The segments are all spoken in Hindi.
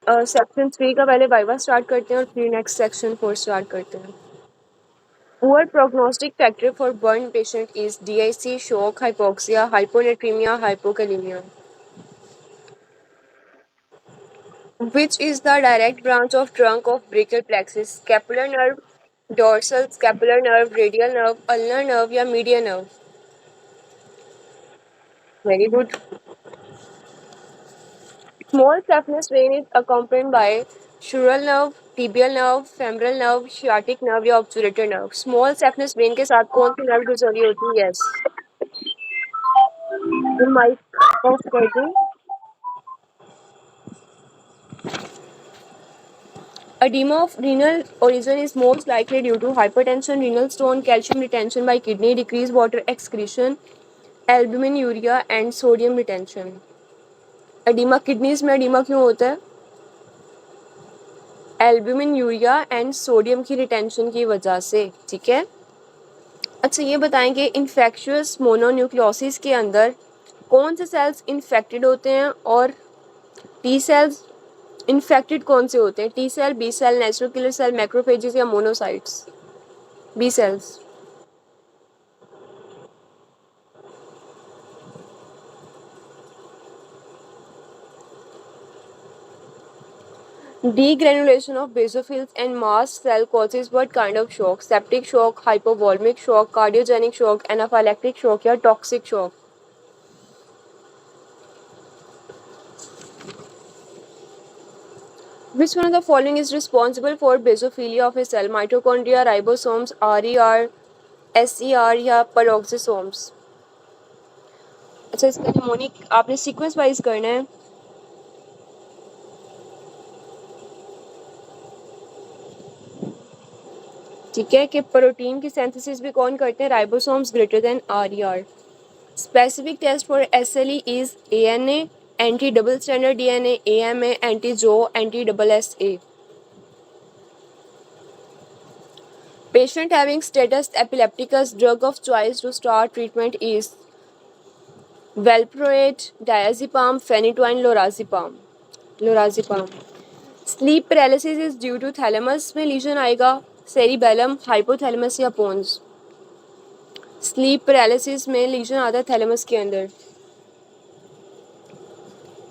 सेक्शन 3 का पहले वाइवा स्टार्ट करते हैं और फिर नेक्स्ट सेक्शन 4 स्टार्ट करते हैं. Poor prognostic factor for burn patient is DIC, shock, hypoxia, hyponatremia, hypokalemia. Which is the direct branch of trunk of brachial plexus? Scapular nerve, dorsal scapular nerve, radial nerve, ulnar nerve या median nerve? Very good. Small saphenous vein is accompanied by sural nerve, tibial nerve, femoral nerve, sciatic nerve या obturator nerve. Small saphenous vein के साथ कौन सी nerve जुड़ी होती है? Yes. माइक ऑफ कर दें. Edema of renal origin is most likely due to hypertension, renal stone, calcium retention by kidney, decreased water excretion, albuminuria and sodium retention. Edema kidneys में edema क्यों होता है? एल्ब्यूमिन एंड सोडियम की रिटेंशन की वजह से. ठीक है. अच्छा ये बताएं कि इन्फेक्शियस मोनोन्यूक्लियोसिस के अंदर कौन से सेल्स इन्फेक्टेड होते हैं और टी सेल्स इन्फेक्टेड कौन से होते हैं? T cell, B cell, natural killer cell, macrophages या monocytes? B cells. Degranulation of basophils and mast cell causes what kind of shock? Septic shock, hypovolemic shock, cardiogenic shock, anaphylactic shock या toxic shock? Which one of the following is responsible for basophilia of a cell? Mitochondria, ribosomes, RER, SER या peroxisomes? अच्छा इसका निमोनिक आपने सीक्वेंस वाइज करना है. ठीक है कि प्रोटीन की सिंथेसिस भी कौन करते हैं? Ribosomes greater than RER. Specific test for SLE is ANA, anti-double stranded DNA, AMA, anti-Jo, anti-double-SA. Patient having status epilepticus, drug of choice to start treatment is valproate, diazepam, phenytoin, lorazepam. Lorazepam. Sleep paralysis is due to thalamus में लीजन आएगा, cerebellum, hypothalamus या pons? स्लीप पैरालिसिस में लीजन आता है थैलेमस के अंदर.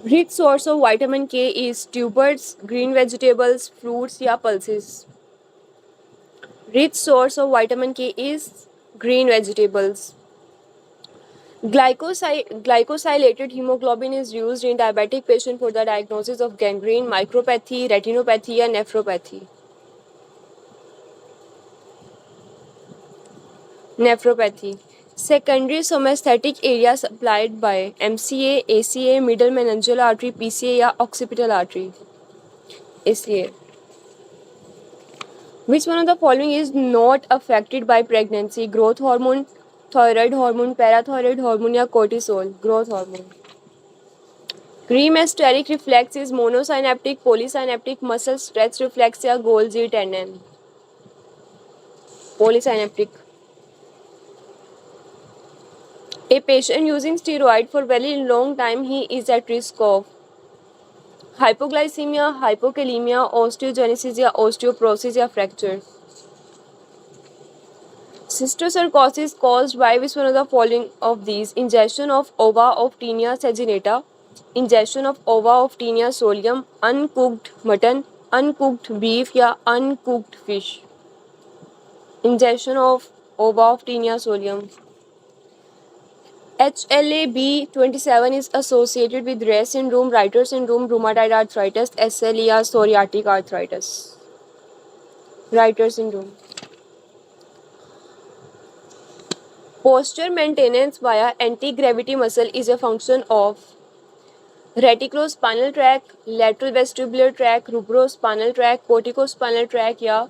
Rich source of vitamin K is tubers, green vegetables, fruits या pulses? Rich source of vitamin K is green vegetables. Glycosylated hemoglobin is used in diabetic patient for the diagnosis of gangrene, micropathy, retinopathy या nephropathy? Nephropathy. Secondary somaesthetic area supplied by MCA, ACA, middle meningeal artery, PCA या occipital artery? ACA. Which one of the following is not affected by pregnancy? Growth hormone, thyroid hormone, parathyroid hormone या cortisol? Growth hormone. Cremasteric reflex is monosynaptic, polysynaptic, muscle stretch reflex या Golgi tendon? Polysynaptic. A patient using steroid for very long time, he is at risk of hypoglycemia, hypokalemia, osteogenesis या osteoporosis या fracture? Cysticercosis caused by which one of the following of these? Ingestion of ova of Taenia saginata, ingestion of ova of Taenia solium, uncooked mutton, uncooked beef या uncooked fish? Ingestion of ova of Taenia solium. HLA-B27 is associated with Rett syndrome, Reiter syndrome, rheumatoid arthritis, SLE या psoriatic arthritis? Reiter syndrome. Posture maintenance via anti-gravity muscle is a function of reticulospinal tract, lateral vestibular tract, rubrospinal tract, corticospinal tract या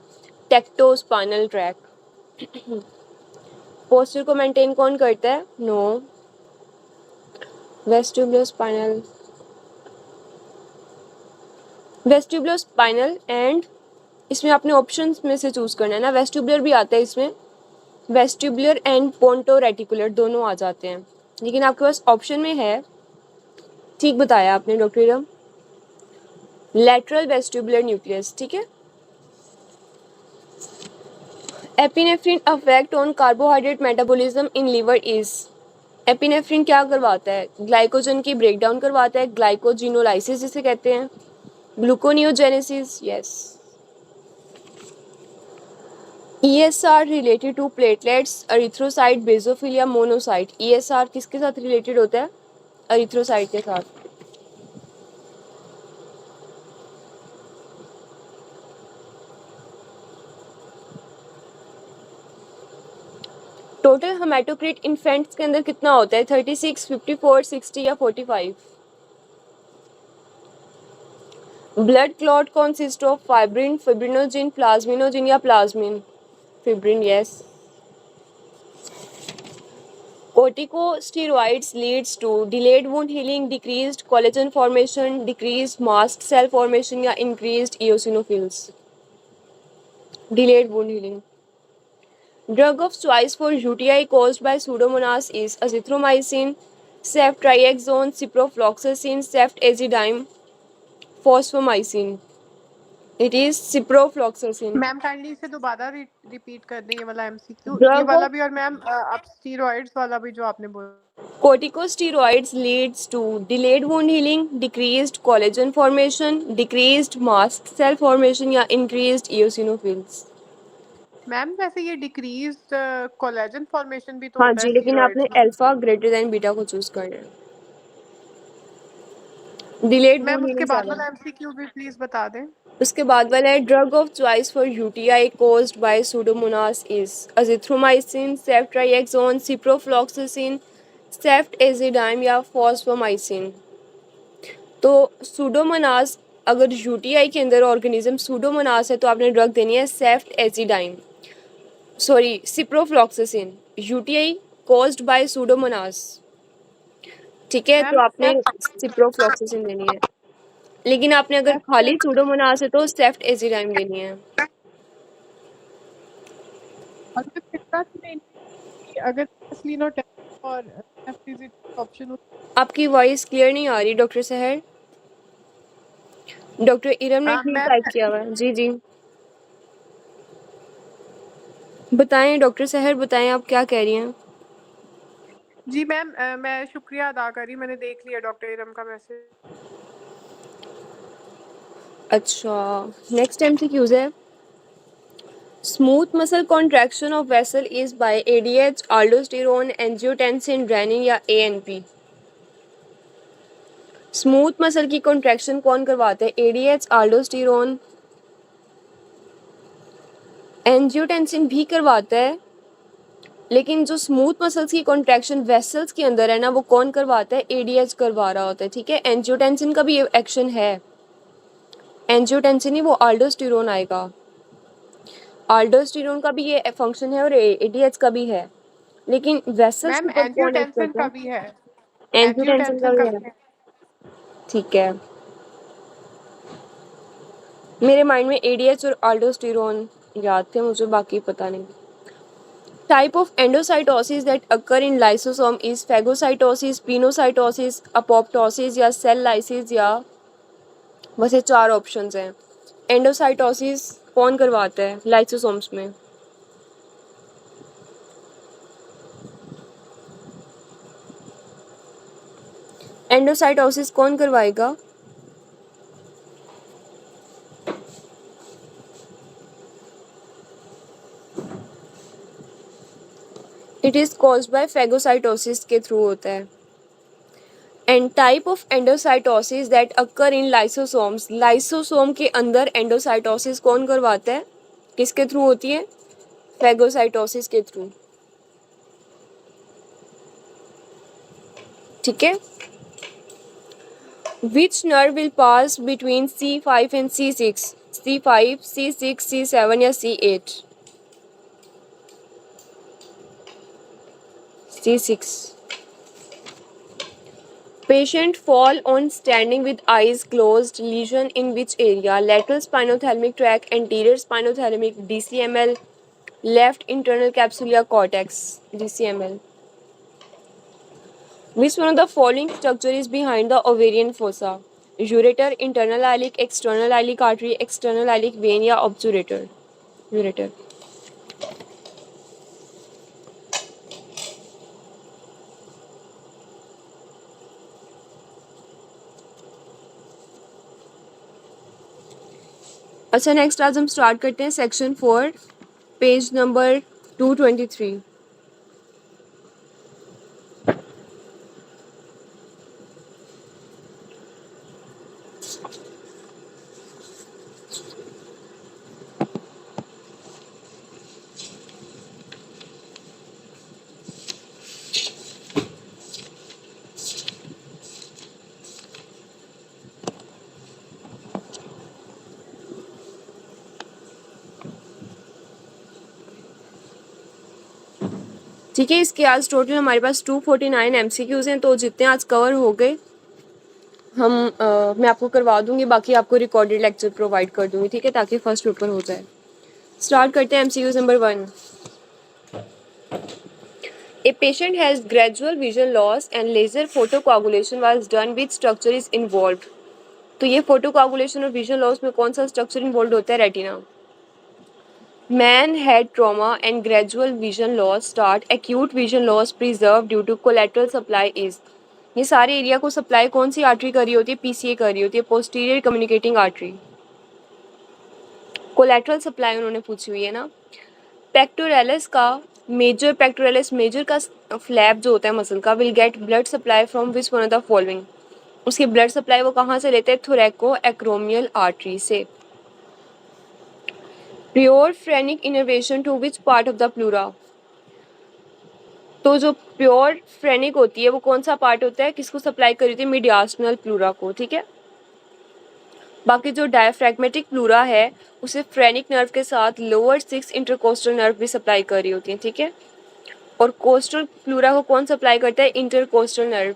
tectospinal tract? पोस्चर को मेंटेन कौन करता है? नो. वेस्टिबुलोस्पाइनल एंड इसमें आपने ऑप्शंस में से चूज करना है ना. वेस्टिबुलर भी आता है इसमें, वेस्टिबुलर एंड पोंटो रेटिकुलर दोनों आ जाते हैं, लेकिन आपके पास ऑप्शन में है. ठीक बताया आपने doctor Iram. Lateral vestibular nucleus, ठीक है। Epinephrine affect on carbohydrate metabolism in liver is, epinephrine क्या करवाता है? ग्लाइकोजन की ब्रेकडाउन करवाता है, ग्लाइकोजिनोलाइसिस जिसे कहते हैं, gluconeogenesis, yes. ESR related to platelets, erythrocyte, basophil या मोनोसाइट। ESR किसके साथ रिलेटेड होता है? एरिथ्रोसाइट के साथ। टोटल हेमाटोक्रिट इन्फेंट्स के अंदर कितना होता है? 36, 54, 60 या 45? Blood clot consist of fibrin, fibrinogen, plasminogen या plasmin? Fibrin, yes. Corticosteroids leads to delayed wound healing, decreased collagen formation, decreased mast cell formation या increased eosinophils? Delayed wound healing. Drug of choice for UTI caused by Pseudomonas is azithromycin, ceftriaxone, ciprofloxacin, ceftazidime, fosfomycin. It is ciprofloxacin. Ma'am kindly इसे दोबारा रिपीट कर दें, ये वाला एमसीक्यू, ये Drug वाला of भी, और मैम अब स्टीरॉइड्स वाला भी जो आपने बोला। corticosteroids leads to delayed wound healing, decreased collagen formation, decreased mast cell formation या increased eosinophils? मैम वैसे ये डिक्रीज्ड कोलेजन फॉर्मेशन भी तो हाँ होता है जी, लेकिन आपने स्टीरॉइड्स में। अल्फा ग्रेटर देन बीटा को चूज करना है। डिलेड मैम वोंट उसके हीलिंग बाद ज्यादा। वाला एमसीक्यू भी प्लीज बता दें। उसके बाद वाला है drug of choice for UTI caused by Pseudomonas is azithromycin, ceftriaxone, ciprofloxacin, ceftazidime या फॉस्फोमाइसिन? तो सूडोमोनास, अगर यूटीआई के अंदर ऑर्गेनिज्म सूडोमोनास है तो आपने ड्रग देनी है ceftazidime, sorry ciprofloxacin, UTI caused by Pseudomonas, ठीक है, तो मैम आपने सिप्रोफ्लॉक्सासिन देनी है। लेकिन आपने अगर खाली सूडोमोनास है तो सेफ्टेजिडाइम देनी है। अगर स्लिनोटेस्ट और ऑप्शन आपकी वॉइस क्लियर नहीं आ रही डॉक्टर सहर। डॉक्टर इरम ने ठीक मैम। टाइप किया हुआ है। जी जी, बताएं डॉक्टर सहर, बताएं आप क्या कह रही हैं। जी मैम, मैं शुक्रिया अदा करी, मैंने देख लिया डॉक्टर इरम का मैसेज। अच्छा, नेक्स्ट एमसीक्यूज है। Smooth muscle contraction of vessel is by ADH, aldosterone, angiotensin, renin या एएनपी? स्मूथ मसल की कॉन्ट्रैक्शन कौन करवाता है? एडीएच, aldosterone, एंजियोटेंसिन भी करवाता है, लेकिन जो स्मूथ मसल्स की कॉन्ट्रैक्शन वेसल्स के अंदर है ना, वो कौन करवाता है? एडीएच करवा रहा होता है, ठीक है। एंजियोटेंसिन का भी ये एक्शन है, एंजियोटेंसिन ही वो aldosterone आएगा, aldosterone का भी ये फंक्शन है और एडीएच का भी है, लेकिन वेसल्स के मैम ऊपर कौन एक्ट एंजियोटेंसिन करता का है? भी है, एंजियोटेंसिन का एंजियोटेंसिन भी का है, भी है। ठीक है। मेरे माइंड में एडीएच और aldosterone याद थे, मुझे बाकी पता नहीं। Type of endocytosis that occur in lysosome is phagocytosis, pinocytosis, apoptosis या cell lysis या बस ये 4 ऑप्शंस हैं। एंडोसाइटोसिस कौन करवाता है लाइसोसोम्स में? एंडोसाइटोसिस कौन करवाएगा? It is caused by phagocytosis के थ्रू होता है। And type of endocytosis that occur in lysosomes, lysosome के अंदर एंडोसाइटोसिस कौन करवाता है? किसके थ्रू होती है? फेगोसाइटोसिस के थ्रू, ठीक है। Which nerve will pass between C5 and C6? C5, C6, C7 या C8? C6। Patient fall on standing with eyes closed. Lesion in which area? Lateral spinothalamic tract, anterior spinothalamic, DCML, left internal capsula cortex, DCML. Which one of the following structure is behind the ovarian fossa? Ureter, internal iliac, external iliac artery, external iliac when या ऑब्चुरेटर? यूरेटर। अच्छा, नेक्स्ट आज हम स्टार्ट करते हैं सेक्शन 4, पेज नंबर 223। ठीक है, इसके आज टोटल हमारे पास 249 MCQs हैं, तो जितने आज कवर हो गए हम मैं आपको करवा दूंगी, बाकी आपको रिकॉर्डेड लेक्चर प्रोवाइड कर दूंगी, ठीक है, ताकि फर्स्ट पेपर हो जाए। स्टार्ट करते हैं MCQs number 1। A patient has gradual vision loss and laser photocoagulation was done, which structure is involved? तो ये फोटोकोagulation और विजन लॉस में कौन सा स्ट्रक्चर इन्वॉल्व होता है? Retina. Man had trauma and gradual vision loss start, acute vision loss preserved due to collateral supply is? ये सारे एरिया को सप्लाई कौन सी आर्टरी कर रही होती है? PCA कर रही होती है, posterior communicating artery. Collateral supply उन्होंने पूछी हुई है ना। पेक्टोरलिस का मेजर, पेक्टोरलिस मेजर का फ्लैप जो होता है मसल का, will get blood supply from which one of the following? उसकी ब्लड सप्लाई वो कहाँ से लेते हैं? थोरैको एक्रोमियल आर्टरी से। Pure phrenic innervation to which part of the pleura? तो जो प्योर फ्रेनिक होती है वो कौन सा पार्ट होता है? किसको सप्लाई करी थी? मीडियास्टनल प्लूरा को, ठीक है। बाकी जो डायफ्रैग्मेटिक प्लूरा है उसे फ्रेनिक नर्व के साथ लोअर 6 इंटरकोस्टल नर्व भी सप्लाई कर रही होती है, ठीक है। और कोस्टल प्लूरा को कौन सप्लाई करता है? Intercostal nerve.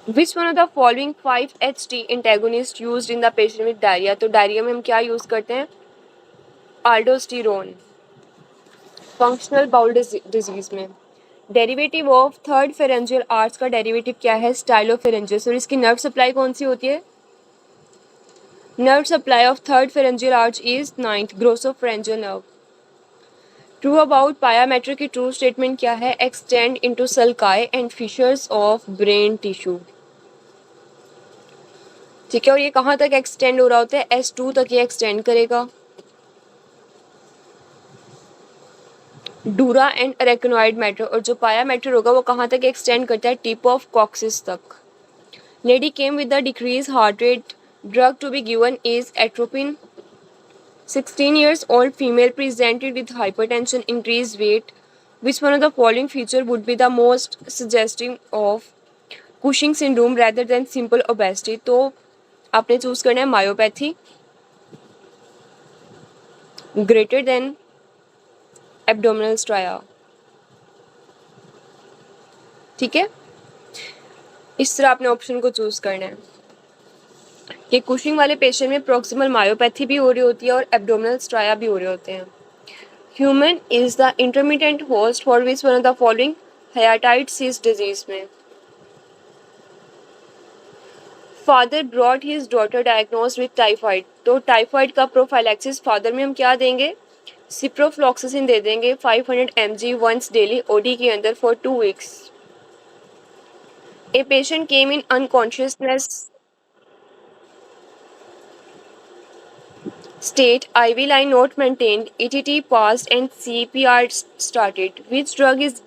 Which one of the following 5-HT antagonist used in the patient with diarrhea? तो डायरिया में हम क्या यूज करते हैं? आल्डोस्टेरोन। फंक्शनल बाउल डिजीज में। Derivative of third pharyngeal arch का डेरिवेटिव क्या है? स्टाइलोफेरेंजियस। और इसकी नर्व सप्लाई कौन सी होती है? Nerve supply of third pharyngeal arch is 9th glossopharyngeal nerve. True about pia mater की ट्रू स्टेटमेंट क्या है? Extend into sulci and fissures of brain tissue, ठीक है। और ये कहाँ तक एक्सटेंड हो रहा होता है? S2 तक ये एक्सटेंड करेगा। डूरा एंड अरेकनॉइड मैटर, और जो पाया मैटर होगा वो कहाँ तक एक्सटेंड करता है? टिप ऑफ कॉक्सिस तक। Lady came with the decrease heart rate, drug to be given is atropine. 16 years old female presented with hypertension, increased weight. Which one of the following feature would be the most suggestive of Cushing syndrome rather than simple obesity? तो आपने चूज करना है myopathy, greater than, abdominal striae, ठीक है। इस तरह आपने ऑप्शन को चूज करना है कि कुशिंग वाले पेशेंट में प्रोक्सिमल मायोपैथी भी हो रही होती है और एब्डोमिनल स्ट्राया भी हो रहे होते हैं। Human is the intermediate host for which one of the following? Hepatitis disease में। Father brought his daughter diagnose with typhoid, तो टाइफाइड का प्रोफाइलैक्सिस फादर में हम क्या देंगे? सिप्रोफ्लॉक्सासिन दे देंगे 500 mg वंस डेली ओडी के अंदर for 2 weeks। A patient came in unconsciousness state, IV line not maintained, ETT passed and CPR started. Which drug is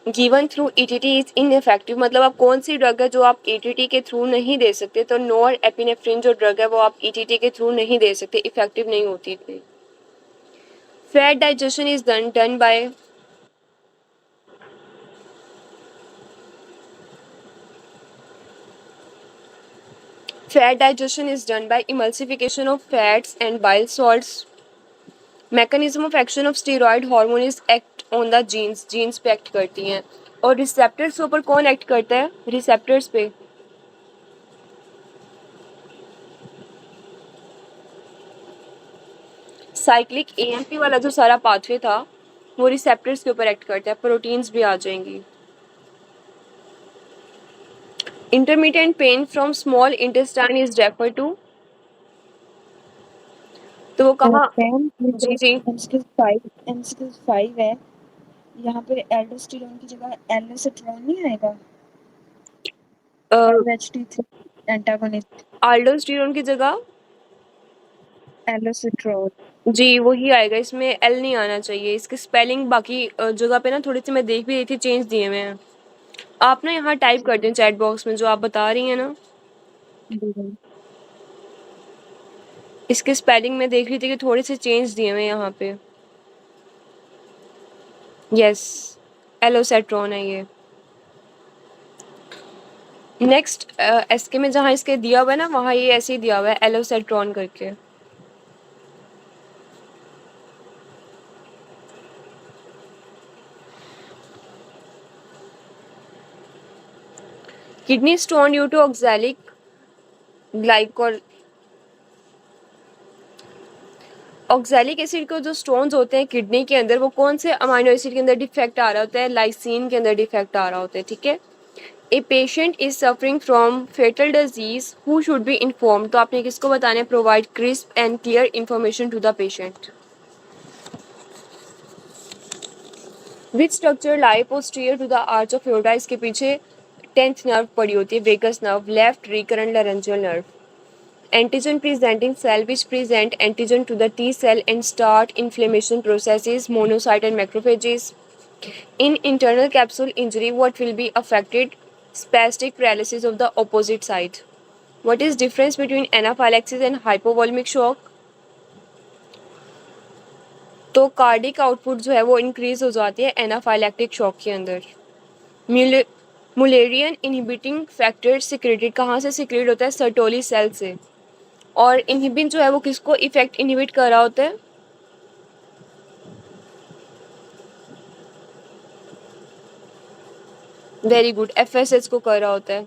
given through ETT is ineffective? मतलब आप कौन सी ड्रग है जो आप ETT के थ्रू नहीं दे सकते? तो नोर एपिनेफ्रिन जो ड्रग है वो आप ETT के थ्रू नहीं दे सकते, इफेक्टिव नहीं होती इतनी। Fat digestion is done by Fat digestion is done by emulsification of fats and bile salts. Mechanism of action of steroid hormone is act on the genes, genes पे act करती हैं। और रिसेप्टर्स के ऊपर कौन एक्ट करता है? रिसेप्टर्स पे साइक्लिक AMP वाला जो सारा पाथवे था वो रिसेप्टर्स के ऊपर एक्ट करता है, प्रोटीन्स भी आ जाएंगी। Intermittent pain from small intestine is refer to, तो वो कहाँ? मैम जी जी, MCQ 5 है, यहाँ पे एल्डोस्टेरोन की जगह एलोसेट्रॉन नहीं आएगा? LHT3 एंटागोनिस्ट आल्डोस्टेरोन की जगह एलोसेट्रॉन। जी वही आएगा, इसमें एल नहीं आना चाहिए। इसकी स्पेलिंग बाकी जगह पे ना थोड़ी सी मैं देख भी रही थी, चेंज दिए हुए हैं। आप ना यहाँ टाइप कर दें चैट बॉक्स में जो आप बता रही हैं ना, इसके स्पेलिंग में देख रही थी कि थोड़े से चेंज दिए हुए हैं यहाँ पे। यस, एलोसेट्रॉन है ये। नेक्स्ट एसके में जहाँ इसके दिया हुआ है ना, वहाँ ये ऐसे ही दिया हुआ है एलोसेट्रॉन करके। Kidney stone due to oxalic glycol, oxalic acid के जो स्टोन्स होते हैं किडनी के अंदर, वो कौन से अमाइनो एसिड के अंदर डिफेक्ट आ रहा होता है? लाइसिन के अंदर डिफेक्ट आ रहा होता है, ठीक है। A patient is suffering from fatal disease who should be inform, तो आपने किसको बताना है? Provide crisp and clear information to the patient. Which structure lie posterior to the arch of aorta, इसके पीछे 10th नर्व पड़ी होती है, vagus nerve, left recurrent laryngeal nerve. Antigen presenting cell which present antigen to the T cell and start inflammation processes, monocyte and macrophages. In internal capsule injury, what will be affected? Spastic paralysis of the opposite side. What is difference between anaphylaxis and hypovolemic shock? तो कार्डिक आउटपुट जो है वो इंक्रीज हो जाती है एनाफाइलैक्टिक शॉक के अंदर। मुलेरियन इनहिबिटिंग फैक्टर सिक्रेटेड कहाँ से सिक्रेट होता है? सर्टोली सेल से। और इनहिबिन जो है वो किसको इफेक्ट इनहिबिट कर रहा होता है? वेरी गुड, एफएसएच को कर रहा होता है।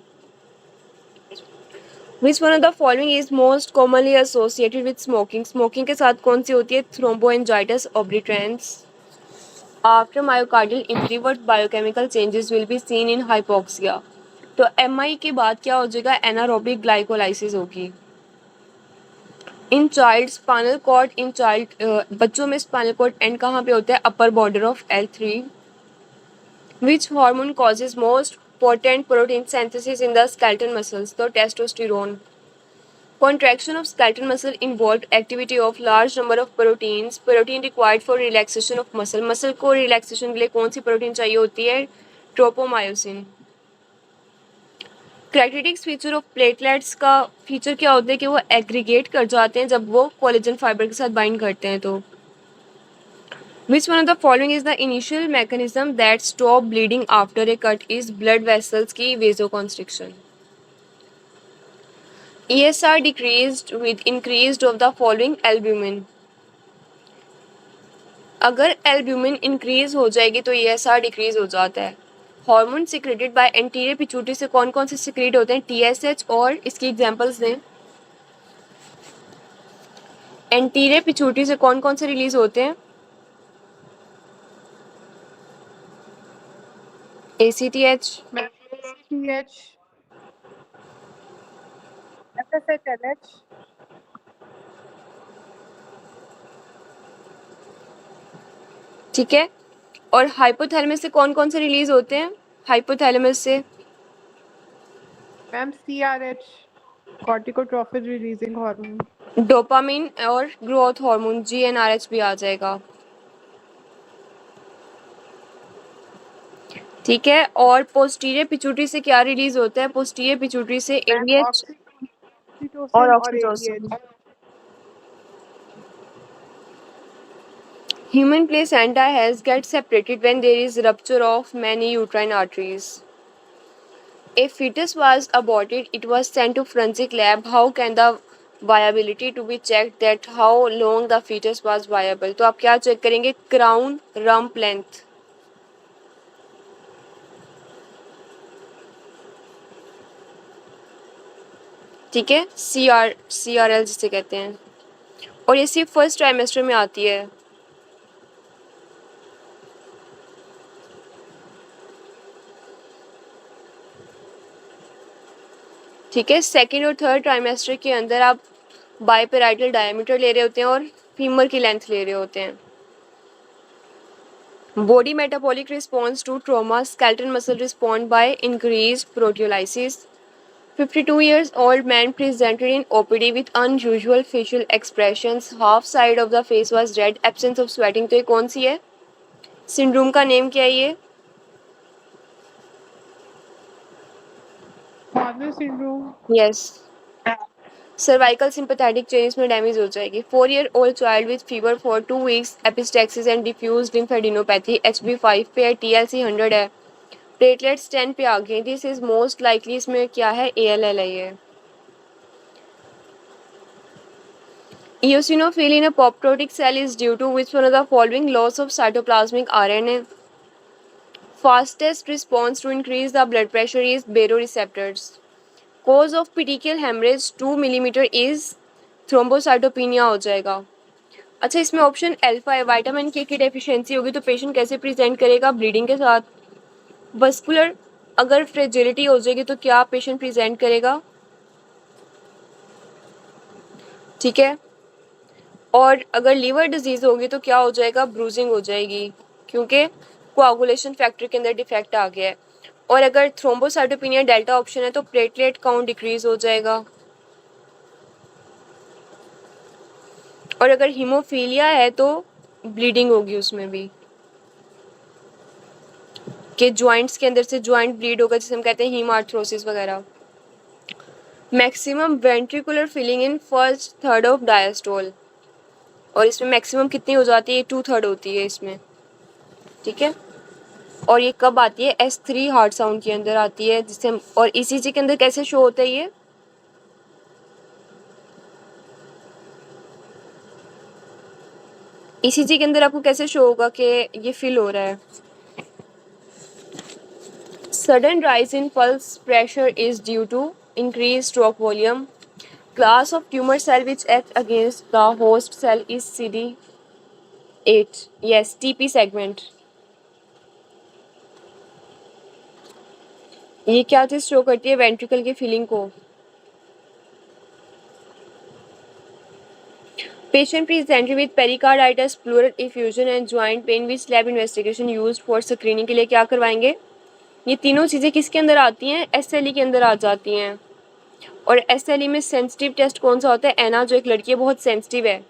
Which one of the following is most commonly associated with smoking, smoking के साथ कौन सी होती है? Thromboangiitis obliterans. After myocardial injury what biochemical changes will be seen in hypoxia, तो एमआई के बाद क्या हो जाएगा? एनारोबिक ग्लाइकोलाइसिस होगी। In child spinal cord, in child बच्चों में स्पाइनल कॉर्ड एंड कहाँ पे होता है? Upper border of L3। Which hormone causes most potent protein synthesis in the skeletal muscles, तो testosterone. Contraction of skeletal muscle involved activity of large number of proteins. Protein required for relaxation of muscle. Muscle को relaxation के लिए कौन सी प्रोटीन चाहिए होती है? Tropomyosin. Characteristics feature of platelets का फीचर क्या होता है कि वो एग्रीगेट कर जाते हैं जब वो कोलेजन फाइबर के साथ बाइंड करते हैं। तो Which one of the following is the initial mechanism that stop bleeding after a cut is blood vessels की vasoconstriction. ESR decreased with increased of the following albumin. अगर एल्ब्यूमिन इंक्रीज हो जाएगी तो ESR डिक्रीज हो जाता है। Hormone secreted by anterior pituitary से कौन कौन से सिक्रेट होते हैं? TSH, और इसकी एग्जांपल्स दें। एंटीरियर पिट्यूटरी से कौन कौन से रिलीज होते हैं? ACTH, TH, FSH, LH, ठीक है। और हाइपोथैलेमस से कौन कौन से रिलीज होते हैं? हाइपोथैलेमस से ma'am CRH, corticotrophin releasing hormone. Dopamine और ग्रोथ हार्मोन GnRH भी आ जाएगा, ठीक है। और पोस्टीरियर पिट्यूटरी से क्या रिलीज होता है? पोस्टीरियर पिट्यूटरी से ADH और ऑक्सीटोसिन और oxytocin. ADH। Human placenta has get separated when there is rupture of many uterine arteries. A fetus was aborted. It was sent to forensic lab. How can the viability to be checked that how long the fetus was viable? तो आप क्या चेक करेंगे? Crown rump length, ठीक है। CRL जिसे कहते हैं, और ये सिर्फ फर्स्ट ट्राइमेस्टर में आती है। ठीक है, सेकेंड और थर्ड ट्राइमेस्टर के अंदर आप बाइपेराइटल डायमीटर ले रहे होते हैं और फीमर की लेंथ ले रहे होते हैं। Body metabolic response to trauma, skeletal muscle respond by increased proteolysis. 52 years old man presented in OPD with unusual facial expressions. Half side of the face was red, absence of sweating. तो ये कौन सी है? सिंड्रोम का नेम क्या है ये? Father syndrome. Yes. Cervical sympathetic chains में डैमेज हो जाएगी। 4 year old child with fever for 2 weeks, epistaxis and diffuse lymphadenopathy, HB5 पे है, TLC 100 है, प्लेटलेट्स 10 पे आ गए। दिस इज मोस्ट लाइकली, इसमें क्या है? ALL है ये। Eosinophil in a apoptotic cell is due to which one of the following? Loss of cytoplasmic RNA. Fastest response to increase the blood pressure is baroreceptors. Cause of petechial hemorrhage 2 millimeter is thrombocytopenia हो जाएगा। अच्छा, इसमें ऑप्शन अल्फा है, विटामिन के की डेफिशिएंसी होगी तो पेशेंट कैसे प्रेजेंट करेगा? ब्लीडिंग के साथ। वस्कुलर अगर फ्रेजिलिटी हो जाएगी तो क्या पेशेंट प्रेजेंट करेगा? ठीक है, और अगर लीवर डिजीज होगी तो क्या हो जाएगा? ब्रूजिंग हो जाएगी, क्योंकि कोआगुलेशन फैक्टर के अंदर डिफेक्ट आ गया है। और अगर थ्रोम्बोसाइटोपेनिया डेल्टा ऑप्शन है तो प्लेटलेट काउंट डिक्रीज हो जाएगा। और अगर हीमोफीलिया है तो ब्लीडिंग होगी उसमें भी, कि जॉइंट्स के अंदर से जॉइंट ब्लीड होगा, जिसे हम कहते हैं हीमार्थ्रोसिस वगैरह। Maximum ventricular filling in first third of diastole, और इसमें मैक्सिमम कितनी हो जाती है? 2/3 होती है इसमें। ठीक है, और ये कब आती है? S3 हार्ट साउंड के अंदर आती है, जिससे हम, और ECG के अंदर कैसे शो होता है ये? ECG के अंदर आपको कैसे शो होगा कि ये फिल हो रहा है? Sudden rise in pulse pressure is due to increased stroke volume. Class of tumor cell which act against the host cell is CD8. Yes, TP segment. ये क्या चीज शो करती है? वेंट्रिकल की फीलिंग को। Patient presented with pericarditis, pleural effusion and joint pain with lab investigation used for screening के लिए क्या करवाएंगे? ये तीनों चीज़ें किसके अंदर आती हैं? SLE के अंदर आ जाती हैं। और SLE में सेंसिटिव टेस्ट कौन सा होता है? एना, जो एक लड़की है बहुत सेंसिटिव है।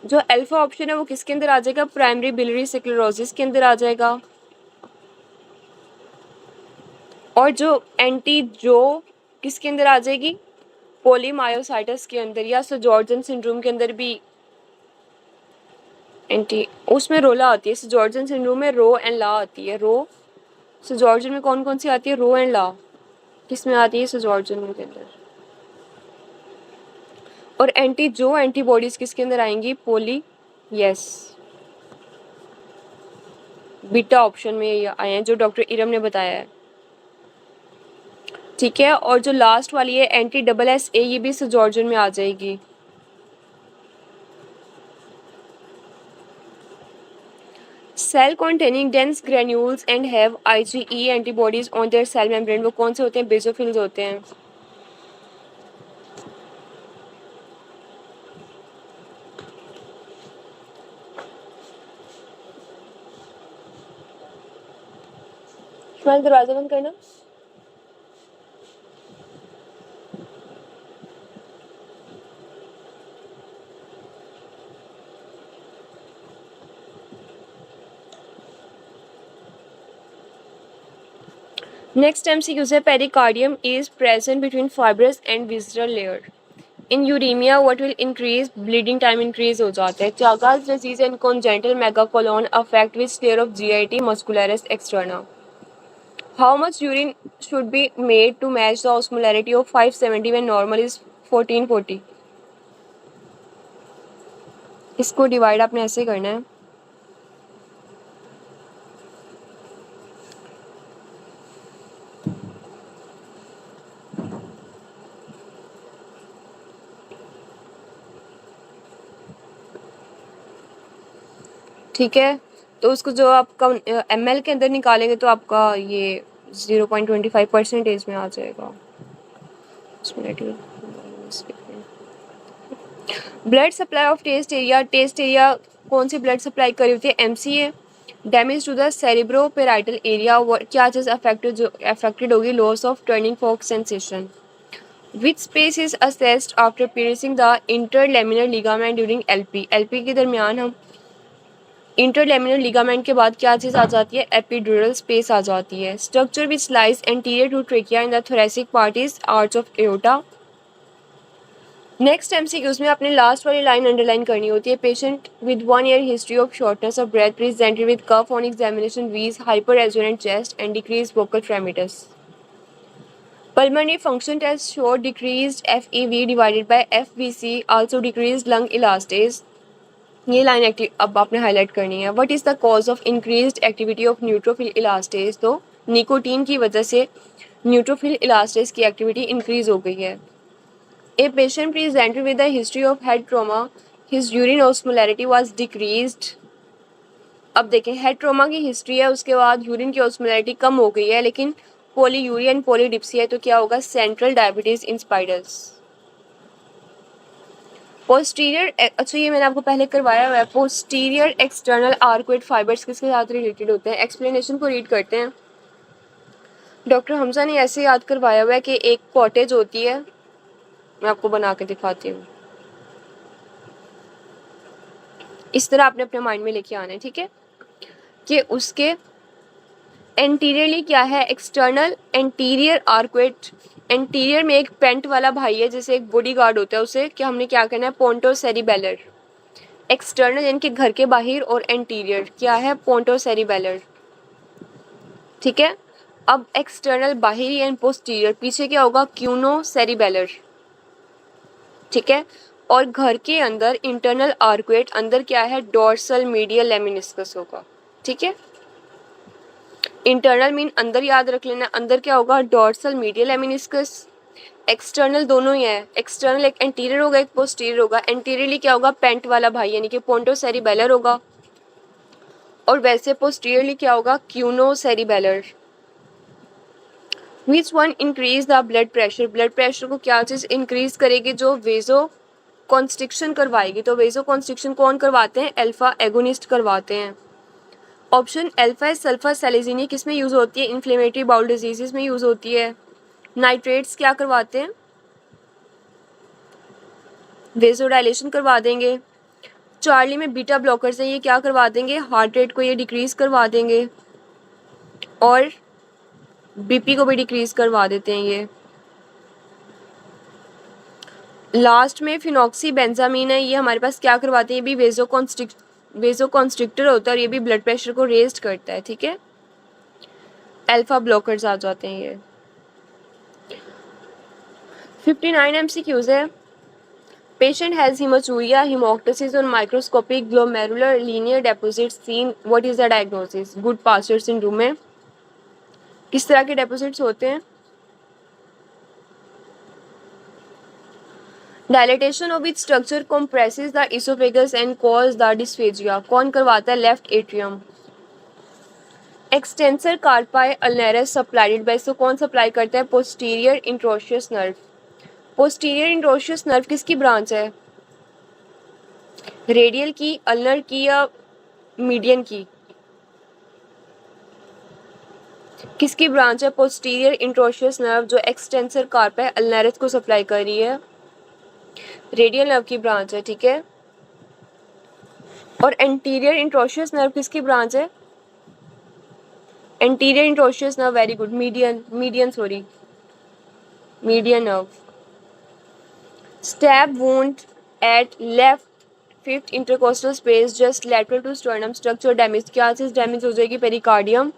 जो अल्फा ऑप्शन है वो किसके अंदर आ जाएगा? प्राइमरी बिलियरी सिक्लेरोसिस के अंदर आ जाएगा। और जो एंटी जो किसके अंदर आ जाएगी? पोलीमायोसाइटिस के अंदर, या सजॉर्जन सिंड्रोम के अंदर भी एंटी, उसमें रोला आती है। सजॉर्जन सिंड्रोम में रो एंड ला आती है। रो, सजॉर्जन में कौन कौन सी आती है? रो एंड ला किस में आती है? सजॉर्जन के अंदर। और एंटी जो एंटीबॉडीज किसके अंदर आएंगी? पोली, यस, बीटा ऑप्शन में ये आए हैं जो डॉक्टर इरम ने बताया है। ठीक है, और जो लास्ट वाली है एंटी SS, ये भी सजॉर्जन में आ जाएगी। Cell containing dense granules and have IgE antibodies on their cell membrane, वो कौन से होते हैं? बेसोफिल्स होते हैं। दरवाजा बंद करना। नेक्स्ट MCQ है, pericardium is present between fibrous and visceral layer. In uremia what will increase? Bleeding time increase हो जाता है। Chagas disease and congenital megacolon affect which layer of GIT? Muscularis externa. How much urine should be made to match the osmolarity of 570 when normal is 1440? इसको डिवाइड आपने ऐसे करना है। ठीक है, तो उसको जो आपका ml के अंदर निकालेंगे तो आपका ये 0.25% में आ जाएगा। Blood supply of taste area कौन सी ब्लड सप्लाई करी होती है? MCA. Damage to the cerebro parietal area, क्या चीज़ अफेक्टेड होगी? Loss of tuning fork sensation. Which space is accessed after piercing the interlaminar ligament during LP? LP के दरमियान हम इंटरलेमिनर लिगामेंट के बाद क्या चीज़ आ जाती है? एपिड्यूरल स्पेस आ जाती है। Structure which lies anterior to trachea in the thoracic part is arch of aorta. Next MCQs में अपने लास्ट वाली लाइन अंडरलाइन करनी होती है। Patient with 1 year history of shortness of breath presented with cough on examination, wheeze, hyper resonant chest and decrease vocal fremitus. Pulmonary function test showed decreased FEV divided by FVC, also decreased lung elastase. ये लाइन अब आपने हाईलाइट करनी है। What is the cause of increased activity of neutrophil elastase? तो निकोटीन की वजह से न्यूट्रोफिल इलास्टेज की एक्टिविटी इंक्रीज हो गई है। A patient presented with the history of head trauma, his urine osmolarity was decreased. अब देखें, हेड ट्रॉमा की हिस्ट्री है, उसके बाद यूरिन की ऑस्मोलैरिटी कम हो गई है, लेकिन पॉलीयूरिया एंड पॉलीडिप्सी है, तो क्या होगा? सेंट्रल डायबिटीज इन स्पाइडल्स। पोस्टीरियर, अच्छा ये मैंने आपको पहले करवाया हुआ है। पोस्टीरियर एक्सटर्नल आर्कुएट फाइबर्स किसके साथ रिलेटेड होते हैं? एक्सप्लेनेशन को रीड करते हैं। डॉक्टर हमजा ने ऐसे याद करवाया हुआ है कि एक कॉटेज होती है, मैं आपको बना के दिखाती हूँ। इस तरह आपने अपने माइंड में लेके आना है, ठीक है? कि उसके एंटीरियरली क्या है? External anterior arcuate. एंटीरियर में एक पेंट वाला भाई है, जैसे एक बॉडी गार्ड होता है, उसे क्या हमने क्या करना है? पोंटोसेरिबेलर। एक्सटर्नल यानी कि घर के बाहर, और एंटीरियर क्या है? पोंटोसेरिबेलर, ठीक है? अब एक्सटर्नल बाहरी एंड पोस्टीरियर, पीछे क्या होगा? क्यूनोसेरिबेलर, ठीक है? और घर के अंदर इंटरनल आर्कुएट, अंदर क्या है? डोर्सल मीडियल लेमिनिस्कस होगा, ठीक है? इंटरनल मीन अंदर, याद रख लेना, अंदर क्या होगा? Dorsal medial lemniscus. एक्सटर्नल दोनों ही है, एक्सटर्नल एक एंटीरियर होगा, एक पोस्टीरियर होगा। एंटीरियरली क्या होगा? पेंट वाला भाई यानी कि पोंटोसेरिबेलर होगा, और वैसे पोस्टीरियरली क्या होगा? Cuneocerebellar. Which one increase the blood pressure? Blood pressure को क्या चीज़ इंक्रीज करेगी? जो वेजो कॉन्स्ट्रिक्शन करवाएगी। तो वेजो कॉन्स्ट्रिक्शन कौन करवाते हैं? अल्फा एगोनिस्ट करवाते हैं। ऑप्शन अल्फा सल्फा सेलेजिनी किस में यूज़ होती है? इन्फ्लेमेटरी बाउल डिजीज़ में यूज़ होती है। नाइट्रेट्स क्या करवाते हैं? वेजोडाइलेशन करवा देंगे। चार्ली में बीटा ब्लॉकर्स हैं, ये क्या करवा देंगे? हार्ट रेट को ये डिक्रीज करवा देंगे, और बीपी को भी डिक्रीज करवा देते हैं ये। लास्ट में फिनॉक्सी बेंजामीन है, ये हमारे पास क्या करवाते हैं? ये भी वेजो कॉन्स्ट्रिक्टर होता है, और ये भी ब्लड प्रेशर को रेज करता है, ठीक है? अल्फा ब्लॉकर्स आ जाते हैं ये। 59 MCQs है। Patient has hematuria, hemoptysis on microscopic glomerular linear deposits seen. What is the diagnosis? Good Pasteur syndrome में किस तरह के deposits होते हैं? Dilatation of which structure compresses the esophagus and cause the dysphagia? कौन करवाता है? Left atrium. Extensor carpi ulnaris supplied by, so कौन सप्लाई करता है? Posterior introitious nerve. Posterior introitious nerve किसकी ब्रांच है? रेडियल की, अल्नर की, या मीडियन की? किसकी ब्रांच है? पोस्टीरियर इंट्रोशियस नर्व, जो एक्सटेंसर कार्प है अल्नरिस को सप्लाई कर रही है, रेडियल नर्व की ब्रांच है, ठीक है? और एंटीरियर इंट्रोशियस नर्व किसकी ब्रांच है? Anterior interosseous nerve, very good, median nerve. Stab wound at left fifth intercostal space just lateral to sternum, structure damage, क्या चीज़ डैमेज हो जाएगी? Pericardium.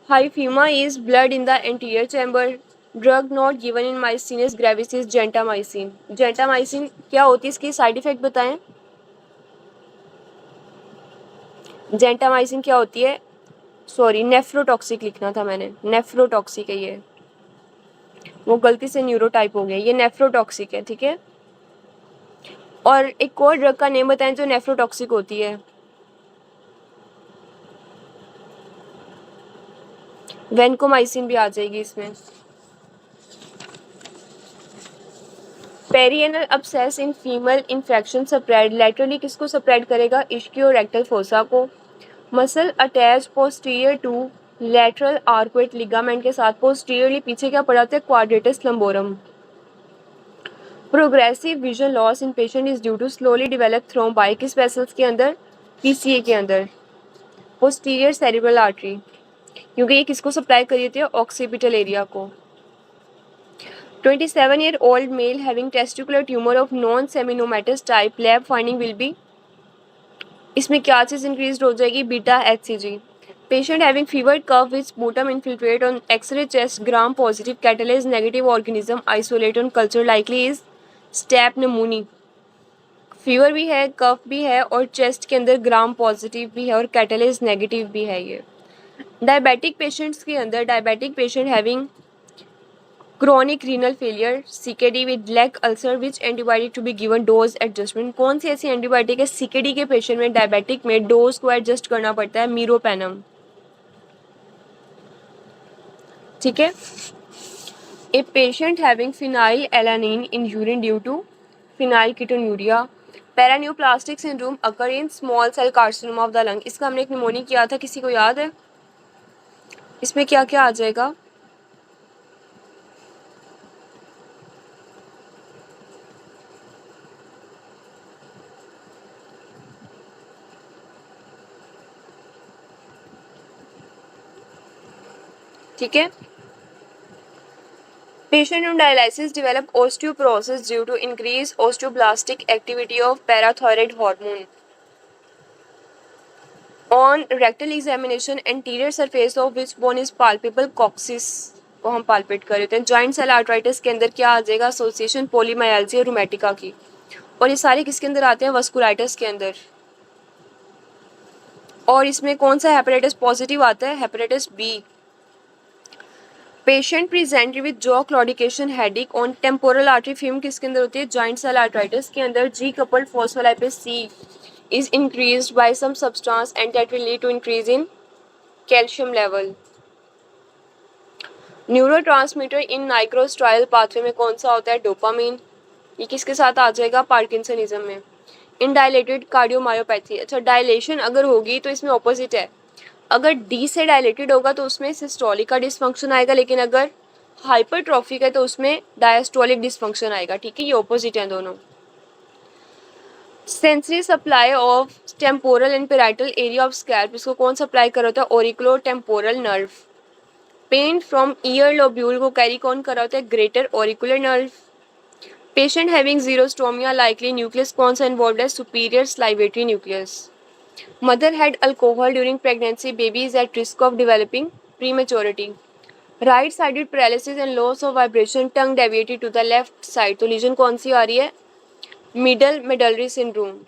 Hyphaema is blood in the anterior chamber, drug not given in myasthenia gravis is gentamicin. Gentamicin क्या होती है? इसकी साइड इफेक्ट बताएं। जेंटामाइसिन क्या होती है? सॉरी, नेफ्रोटॉक्सिक लिखना था मैंने, नेफ्रोटॉक्सिक है ये, वो गलती से न्यूरोटाइप हो गया, ये नेफ्रोटॉक्सिक है, ठीक है? और एक और ड्रग का नेम बताएं जो नेफ्रोटॉक्सिक होती है। वेनकोमाइसिन भी आ जाएगी इसमें। Perianal abscess in female infection spread laterally किसको स्प्रेड करेगा? इश्कियो रेक्टल फोसा को। Muscle attach posterior to lateral arcuate ligament के साथ पोस्टीरियरली पीछे क्या पड़ा होता है? Quadratus lumborum. Progressive vision loss in patient is due to slowly develop thrombi किस वेसल्स के अंदर? पीसीए के अंदर। पोस्टीरियर सेरिब्रल आर्टरी, क्योंकि ये किसको सप्लाई करी होती है? ऑक्सीपिटल एरिया को। 27-year-old male having testicular tumor of non-seminomatous type lab finding will be, इसमें क्या चीज़ इंक्रीज हो जाएगी? Beta HCG। Patient having fever cough with sputum infiltrate on x-ray chest gram positive catalase negative organism isolate on culture likely is strep pneumoniae. Fever भी है, कफ भी है और चेस्ट के अंदर ग्राम पॉजिटिव भी है और कैटलेज नेगेटिव भी है। ये डायबिटिक पेशेंट्स के अंदर diabetic patient having chronic renal failure CKD with leg ulcer which antibiotic to be given dose adjustment, कौन सी ऐसी एंटीबायोटिक है सीकेडी के पेशेंट में डायबिटिक में डोज को एडजस्ट करना पड़ता है? मीरोपेनम। ठीक है। A patient having phenylalanine in urine due to phenylketonuria paraneoplastic syndrome occur in small cell carcinoma of the lung, इसका हमने एक निमोनिक किया था, किसी को याद है? इसमें क्या क्या आ जाएगा? ठीक है। Patient on dialysis develop osteoporosis due to increased osteoblastic activity of parathyroid hormone. On rectal examination, anterior surface of which bone is palpable? coccyx को हम palpate कर लेते हैं। Joint cell arthritis के अंदर क्या आ जाएगा? Association polymyalgia rheumatica की। और ये सारे किसके अंदर आते हैं? vasculitis के अंदर। और इसमें कौन सा हेपेटाइटिस पॉजिटिव आता है? Hepatitis B. Patient presented with jaw claudication headache on temporal artery fume किसके अंदर होती है? जॉइंट सेल आर्थराइटिस के अंदर। G coupled phospholipase C is increased by some substance and that will lead to increase in calcium level. Neurotransmitter in nigrostriatal pathway में कौन सा होता है? डोपामीन। ये किसके साथ आ जाएगा? पार्किंसनिज्म में। इन डायलेटेड कार्डियोमायोपैथी, अच्छा डायलेशन अगर होगी तो इसमें ऑपोजिट है, अगर डी से डायलेटेड होगा तो उसमें सिस्टोलिक का डिसफंक्शन आएगा, लेकिन अगर हाइपरट्रॉफिक है तो उसमें डायस्टोलिक डिसफंक्शन आएगा। ठीक है, ये ऑपोजिट हैं दोनों। Sensory supply of temporal and parietal area of scalp, इसको कौन सप्लाई कर होता है? Auriculotemporal nerve. Pain from ear lobule को कैरी कौन कर होता है? Greater auricular nerve. Patient having xerostomia likely nucleus कौन सा इन्वॉल्व है? Superior salivatory nucleus. Mother had alcohol during pregnancy. Baby is at risk of developing prematurity. Right-sided paralysis and loss of vibration. Tongue deviated to the left side. तो लीजन कौन सी आ रही है? Middle medullary syndrome.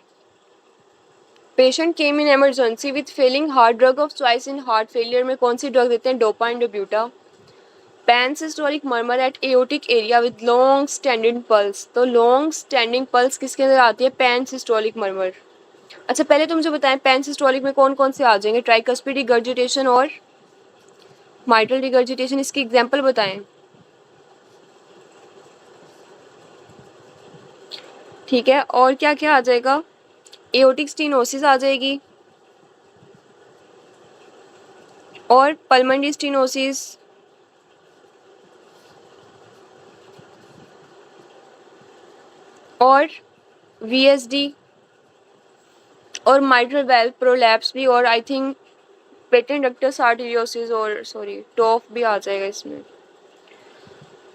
Patient came in emergency with failing heart. Drug of choice in heart failure में कौन सी ड्रग देते हैं? Dopa and dobuta. Pansystolic murmur at aortic area with long standing pulse. तो long standing pulse किसके अंदर आती है? Pansystolic murmur. अच्छा पहले तो मुझे बताएं पेनसिस्टोलिक में कौन कौन से आ जाएंगे? ट्राइकस्पिड रिगर्जिटेशन और माइट्रल रिगर्जिटेशन, इसकी एग्जांपल बताएं। ठीक है, और क्या क्या आ जाएगा? एओर्टिक स्टेनोसिस आ जाएगी और पल्मोनरी स्टेनोसिस और वीएसडी और माइट्रल वेल्व प्रोलैप्स भी, और I think patent ductus arteriosus और टॉफ भी आ जाएगा इसमें।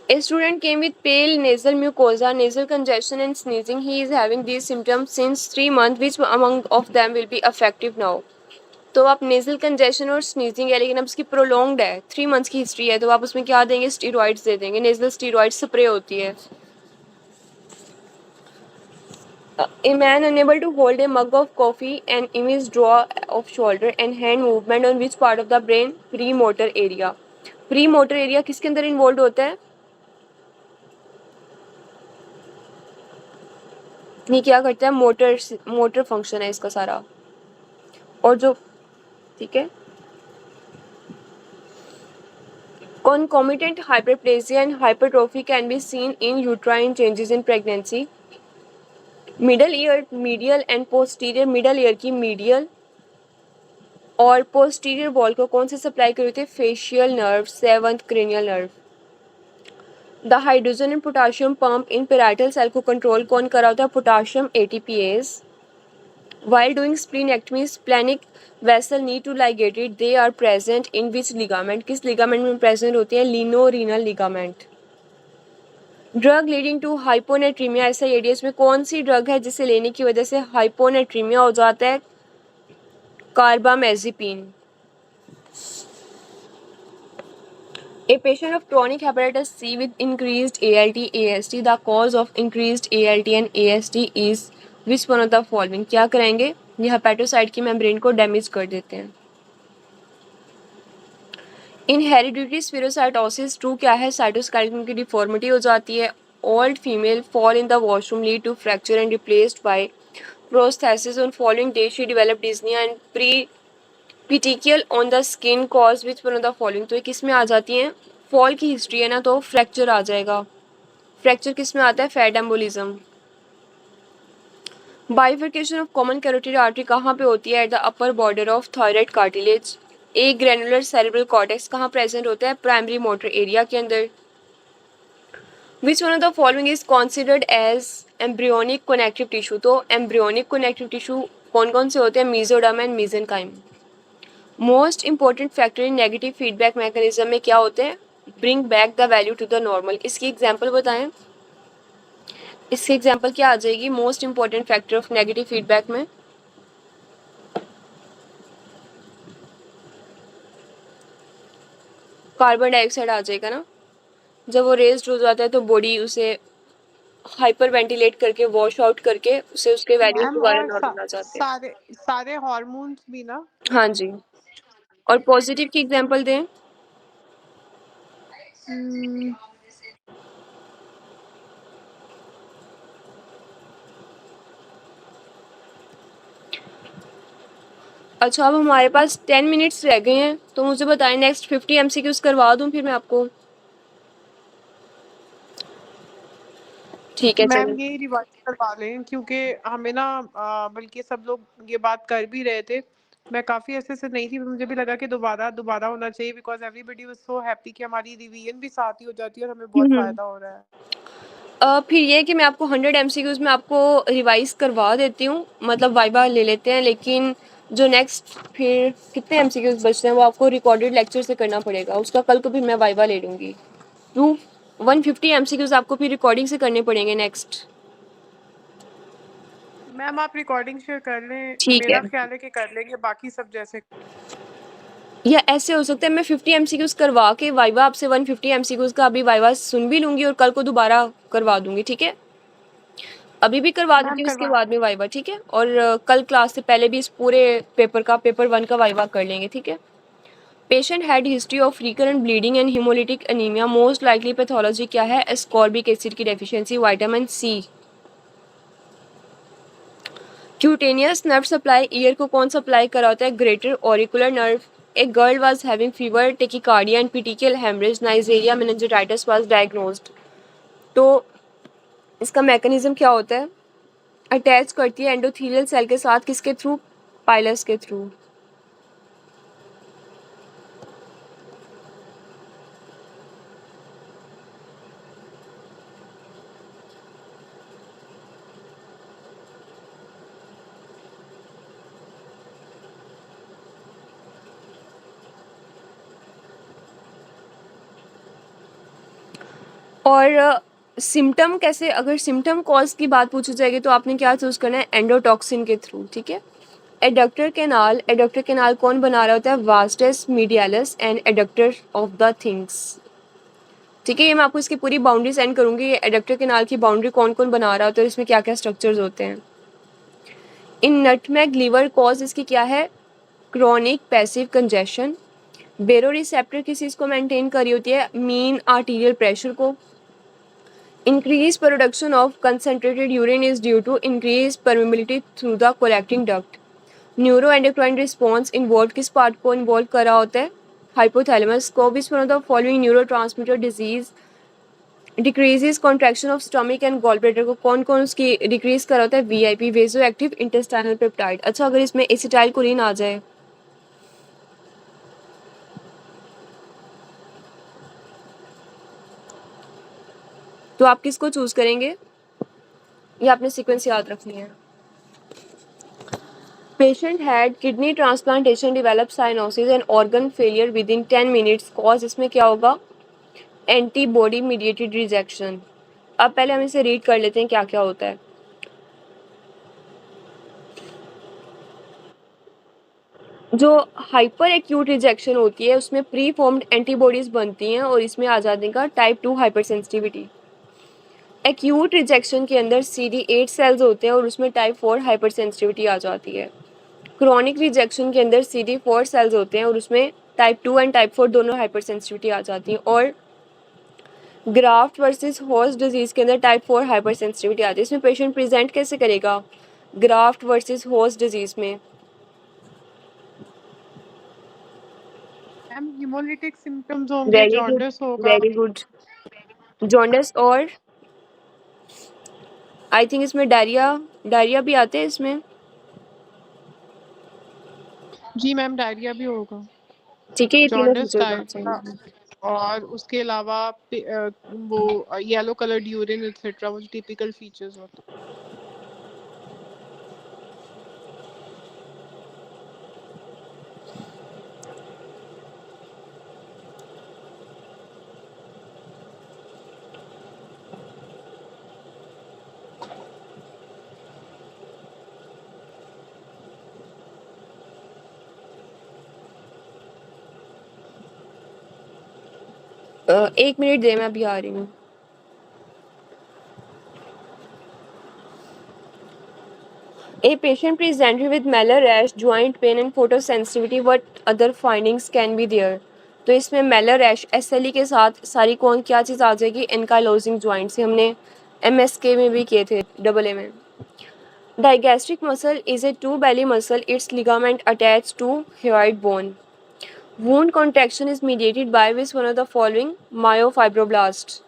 A student came with pale nasal mucosa, nasal congestion and sneezing. He is having these symptoms since 3 months. Which among of them will be effective now? तो आप नेजल कंजेशन और स्नीजिंग है, लेकिन अब इसकी प्रोलॉन्ग्ड है, 3 मंथ्स की हिस्ट्री है, तो आप उसमें क्या देंगे? स्टीरॉइड्स दे देंगे। नेजल स्टीरॉइड स्प्रे होती है। A man unable to hold a mug of coffee and image draw of shoulder and hand movement on which part of the brain? Premotor area. Premotor area किसके अंदर इन्वॉल्व होता है? ये क्या करता है? मोटर फंक्शन है इसका सारा। और जो ठीक है concomitant hyperplasia and hypertrophy can be seen in uterine changes in pregnancy. Middle ear medial and posterior middle ear की मीडियल और पोस्टीरियर वॉल को कौन से सप्लाई कर रहे थे? Facial nerve, seventh cranial nerve. The hydrogen and potassium pump in parietal cell को कंट्रोल कौन कर रहा होता है? Potassium ATPase. While doing splenectomy, splenic vessel need to ligate it. They are present in which ligament? किस ligament में present होती है? Lienorenal ligament. Drug leading to hyponatraemia SIADH में कौन सी ड्रग है जिसे लेने की वजह से हाइपोनेट्रीमिया हो जाता है? कार्बामेजिपिन. A patient of chronic hepatitis C with increased ALT, AST, the cause of increased ALT and AST is which one of the following? क्या कराएंगे? ये हेपेटोसाइट की मेम्ब्रेन को डैमेज कर देते हैं. इन हेरिडिटरी स्पिरोसाइटोसिस ट्रू क्या है? साइटोस्केलेटन की डिफॉर्मिटी हो जाती है. Old female fall in the washroom lead to fracture and replaced by prosthesis. On following day she develop dyspnoea and pre petechial on the skin cause which one of the following. तो ये किस में आ जाती हैं? फॉल की हिस्ट्री है ना, तो फ्रैक्चर आ जाएगा. फ्रैक्चर किस में आता है? Fat embolism. Bifurcation of common carotid artery कहाँ पे होती है? At the upper border of thyroid cartilage. Agranular cerebral cortex कहाँ प्रेजेंट होता है? प्राइमरी मोटर एरिया के अंदर. Which one of the following is considered as embryonic connective tissue. तो एम्ब्रियोनिक कनेक्टिव टिश्यू कौन कौन से होते हैं? Mesoderm and mesenchyme. Most important factor in negative feedback mechanism में क्या होते हैं? Bring back the value to the normal. इसकी एग्जाम्पल बताएं. इसकी एग्जाम्पल क्या आ जाएगी most important factor of negative feedback में? कार्बन डाइऑक्साइड आ जाएगा ना. जब वो रेज्ड हो जाता है तो बॉडी उसे हाइपर वेंटिलेट करके वॉश आउट करके उसे उसके वैल्यूज मैम दोबारा और नॉर्मल आ जाते हैं. सारे सारे हार्मोन्स भी ना. हाँ जी. और पॉजिटिव की एग्जाम्पल दें. हम्म, अच्छा, अब हमारे पास 10 मिनट्स रह गए हैं, तो मुझे बताएं नेक्स्ट 50 एमसीक्यूज करवा दूं फिर मैं आपको. ठीक है मैम चलें. ये रिवाइज करवा लें क्योंकि हमें ना बल्कि सब लोग ये बात कर भी रहे थे. मैं काफ़ी ऐसे से नहीं थी, मुझे भी लगा कि दोबारा दोबारा होना चाहिए because everybody was so happy कि हमारी रिवीजन भी साथ ही हो जाती है और हमें बहुत फ़ायदा हो रहा है. फिर ये कि मैं आपको 100 एमसीक्यूज में आपको रिवाइज करवा देती हूँ, मतलब वाइवा ले लेते हैं, लेकिन जो नेक्स्ट फिर कितने एमसीक्यूज बचते हैं वो आपको रिकॉर्डेड लेक्चर से करना पड़ेगा. उसका कल को भी मैं वाइवा ले लूँगी. 150 एमसीक्यूज आपको फिर रिकॉर्डिंग से करने पड़ेंगे नेक्स्ट. मैम आप रिकॉर्डिंग शेयर कर लें. ठीक मेरा है. ख्याल है कि कर लेंगे बाकी सब जैसे. या ऐसे हो सकता है मैं 50 एमसीक्यूज करवा के वाइवा आपसे 150 एमसीक्यूज का अभी वाइवा सुन भी लूँगी और कल को दोबारा करवा दूँगी. ठीक है, अभी भी करवा मैम देती हूँ, उसके करवा. बाद में वाइवा. ठीक है, और कल क्लास से पहले भी इस पूरे पेपर 1 का वाइवा कर लेंगे. ठीक है. Patient had history of recurrent bleeding and haemolytic anaemia. Most likely pathology क्या है? एस्कॉर्बिक एसिड की deficiency, vitamin C. Cutaneous nerve supply ear को कौन सप्लाई करा होता है? Greater auricular nerve. A girl was having fever, tachycardia and petechial haemorrhage. Neisseria meningitis was diagnosed. तो इसका मैकेनिज्म क्या होता है? अटैच करती है एंडोथेलियल सेल के साथ, किसके थ्रू? पाइलस के थ्रू. और सिम्टम कैसे, अगर सिम्टम कॉज की बात पूछी जाएगी तो आपने क्या चूज करना है? एंडोटॉक्सिन के थ्रू. ठीक है. एडक्टर कैनाल कौन बना रहा होता है? Vastus medialis and adductor of the things. ठीक है, ये मैं आपको इसकी पूरी बाउंड्री सेंड करूंगी. ये एडक्टर कैनाल की बाउंड्री कौन कौन बना रहा होता है, इसमें क्या क्या स्ट्रक्चर्स होते हैं. इन नटमैग लीवर कॉज इसकी क्या है? Chronic passive congestion. बेरो रिसेप्टर किस चीज़ को मेंटेन करी होती है? मीन आर्टीरियल प्रेशर को. Increased production of concentrated urine is due to increased permeability through the collecting duct. Neuroendocrine response involved किस पार्ट को इन्वॉल्व करा होता है? hypothalamus. COB is one of the following neurotransmitter disease decreases contraction of stomach and gallbladder को कौन कौन उसकी डिक्रीज करा होता है? VIP, vasoactive intestinal peptide. अच्छा, अगर इसमें एसिटाइल कोलिन आ जाए तो आप किसको चूज करेंगे? ये आपने सीक्वेंस याद रखनी है। Patient had kidney transplantation, develop cyanosis and organ failure with in 10 minutes. Cause इसमें क्या होगा? Antibody mediated rejection. अब पहले हम इसे रीड कर लेते हैं क्या क्या होता है। जो हाइपर एक्यूट रिजेक्शन होती है उसमें प्री फॉर्म्ड एंटीबॉडीज बनती हैं और इसमें आ जाने का type 2 hyper sensitivity. Acute rejection के अंदर CD8 सेल्स होते हैं और उसमें टाइप 4 हाइपर सेंसिटिविटी आ जाती है। क्रॉनिक रिजेक्शन के अंदर CD4 सेल्स होते हैं और उसमें टाइप 2 एंड टाइप 4 दोनों हाइपर सेंसिटिविटी आ जाती है। और ग्राफ्ट वर्सेस होस्ट डिजीज के अंदर टाइप 4 हाइपर सेंसिटिविटी आती है। इसमें पेशेंट प्रेजेंट कैसे करेगा ग्राफ्ट वर्सेस होस्ट डिजीज में? मैम हीमोलिटिक सिम्टम्स होंगे, वेरी गुड, जॉन्डिस होगा। Very good. जॉन्डिस और आई थिंक इसमें डायरिया, डायरिया भी आते हैं इसमें। जी मैम, डायरिया भी होगा। ठीक है, ये तीनों जॉन्डिस, फीचर्स आना डायरिया चाहिए। और उसके अलावा वो येलो कलर्ड यूरिन एक्सेट्रा, वो टिपिकल फीचर्स होते हैं। एक मिनट दे, मैं अभी आ रही हूँ। A patient presented with mallar rash, joint pain and photosensitivity. What other findings can be there? तो इसमें mallar rash SLE के साथ सारी कौन क्या चीज़ आ जाएगी? एनकाइलोजिंग जॉइंट से हमने MSK में भी किए थे, AA में। Digastric muscle is a two belly muscle. Its ligament attached to hyoid bone. Wound contraction is mediated by which one of the following? Myofibroblasts.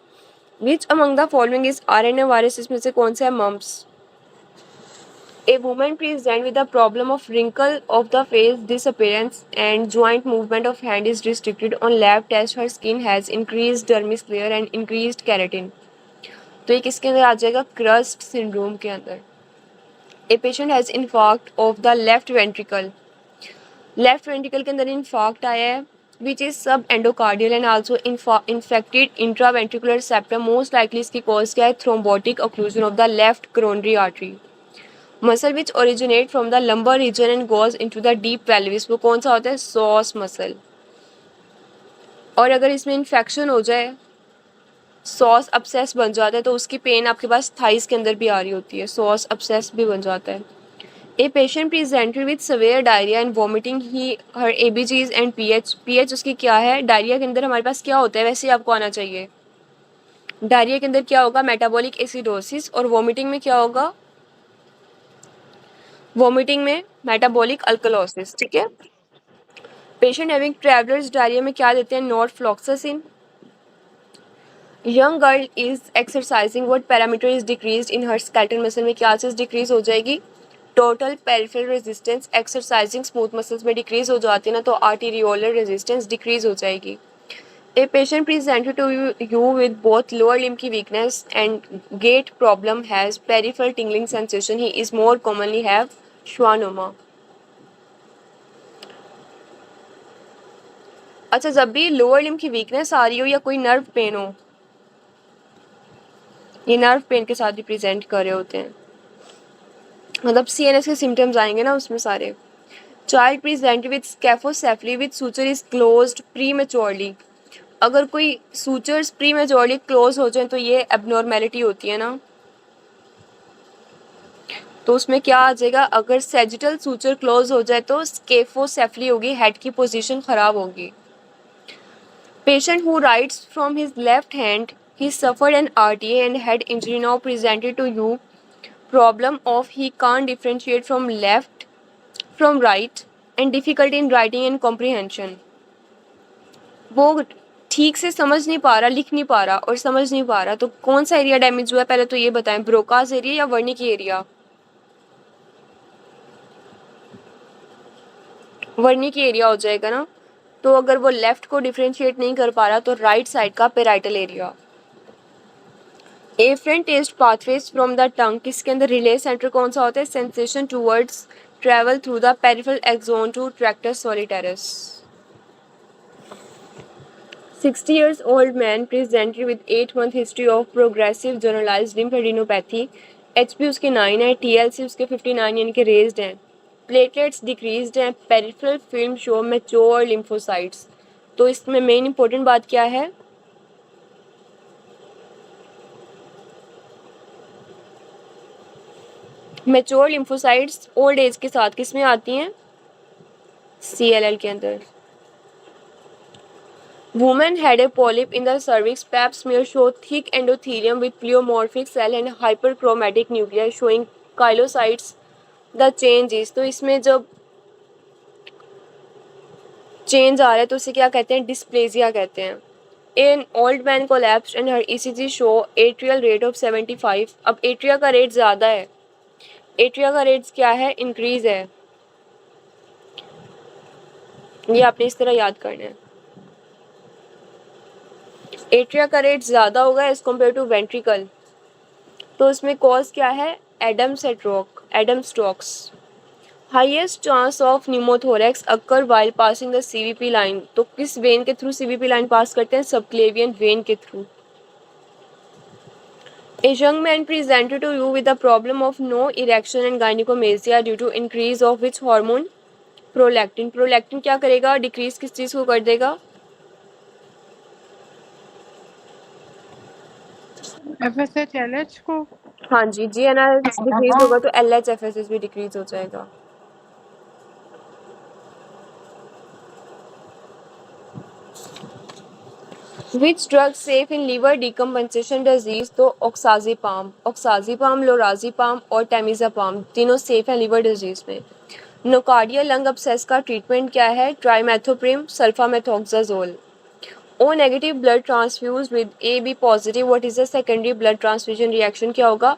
Which among the following is RNA virus? इसमें से कौन सा है? Mumps. A woman present with the problem of wrinkle of the face disappearance and joint movement of hand is restricted. On lab test her skin has increased dermis layer and increased keratin. तो ये किसके अंदर आ जाएगा? क्रस्ट सिंड्रोम के अंदर। A patient has infarct of the left ventricle. Left ventricle के अंदर इन्फार्क्ट आया है विच इज सब endocardial and also infected intraventricular septum. Most likely इसकी कॉज क्या है? Thrombotic occlusion of the left coronary artery. Muscle which originate from the lumbar region and goes into the deep pelvis, वो कौन सा होता है? Sauce muscle. और अगर इसमें इन्फेक्शन हो जाए, सॉस अपसेस बन जाता है, तो उसकी पेन आपके पास थाइस के अंदर भी आ रही होती है, सॉस अपसेस भी बन जाता है। A patient presented with severe diarrhea and vomiting. Her ABGs and pH उसकी क्या है? डायरिया के अंदर हमारे पास क्या होता है? वैसे ही आपको आना चाहिए। डायरिया के अंदर क्या होगा? Metabolic acidosis. और वोमिटिंग में क्या होगा? वोमिटिंग में मेटाबॉलिक अल्कलोसिस। ठीक है। पेशेंट हैविंग ट्रैवलर्स डायरिया में क्या देते हैं? नॉर्फ्लॉक्सासिन। Young girl is exercising, what parameter is decreased in her skeletal muscle में क्या चीज डिक्रीज हो जाएगी? Total peripheral resistance. Exercising smooth muscles में डिक्रीज हो जाती है ना, तो आर्टीरियोलर रेजिस्टेंस डिक्रीज हो जाएगी। A patient presented to you with both lower limb की weakness and gait problem has peripheral tingling sensation. He is more commonly have schwannoma. अच्छा, जब भी लोअर लिम्ब की वीकनेस आ रही हो या कोई नर्व पेन हो, ये नर्व पेन के साथ भी प्रेजेंट कर रहे होते हैं, मतलब CNS के सिम्टम्स आएंगे ना उसमें सारे। Child present with scaphocephaly with suture is closed prematurely. अगर कोई सूचर्स प्रीमेच्योरली क्लोज हो जाए तो ये एबनॉर्मेलिटी होती है ना, तो उसमें क्या आ जाएगा? अगर सेजिटल सूचर क्लोज हो जाए तो स्केफोसेफली होगी, हेड की पोजीशन खराब होगी। Patient who rights from his left hand, he suffered an RTA and head injury, now presented to you problem of he can't differentiate from left from right and difficulty in writing and comprehension. वो ठीक से समझ नहीं पा रहा, लिख नहीं पा रहा और समझ नहीं पा रहा, तो कौन सा एरिया डैमेज हुआ है पहले तो ये बताएं, ब्रोकास एरिया या वर्निकी एरिया? वर्निकी एरिया हो जाएगा ना। तो अगर वो लेफ्ट को डिफरेंशिएट नहीं कर पा रहा तो राइट साइड का parietal area. Afferent taste pathways from the tongue, किसके अंदर रिले सेंटर कौन सा होता है? Sensation towards travel through the peripheral axon to tractus solitarius. 60 years old man presented with 8-month history of progressive generalized lymphadenopathy। HP उसके 9 है, TLC उसके 59 यानी कि रेज्ड हैं, प्लेटलेट्स डिक्रीज्ड हैं, peripheral film show mature lymphocytes. तो इसमें मेन इंपॉर्टेंट बात क्या है? मैच्योर लिम्फोसाइट्स ओल्ड एज के साथ किस में आती हैं? CLL के अंदर। Woman had a polyp in the cervix. Pap smear showed thick endothelium with pleomorphic cell and hyperchromatic nuclei showing chyliocytes. The change is, तो इसमें जब चेंज आ रहा है तो उसे क्या कहते हैं? डिस्प्लेजिया कहते हैं। An old man collapsed and her ECG show atrial rate of 75। अब एट्रिया का रेट ज़्यादा है, एट्रिया का रेट क्या है? इंक्रीज है। ये आपने इस तरह याद करना है, एट्रिया का रेट ज़्यादा होगा एज कम्पेयर टू वेंट्रिकल। तो इसमें कॉज क्या है? Adam strokes. Highest chance of pneumothorax occur while passing the CVP line, तो किस वेन के थ्रू CVP लाइन पास करते हैं? सबक्लेवियन वेन के through. A young man presented to you with the problem of no erection and gynecomastia due to increase of which hormone? Prolactin. Prolactin क्या करेगा? डिक्रीज किस चीज़ को कर देगा? FSH LH को। हाँ जी, GnRH डिक्रीज होगा तो LH-FSH भी डिक्रीज हो जाएगा। Which drug safe in liver decompensation disease? तो ऑक्साजिपाम, लोराजिपाम और टेमिजापाम तीनों सेफ है लिवर डिजीज में। नोकार्डियल लंग अपसेस का ट्रीटमेंट क्या है? Trimethoprim, sulfamethoxazole. O negative blood transfuse with AB positive, what is the secondary blood transfusion reaction? क्या होगा?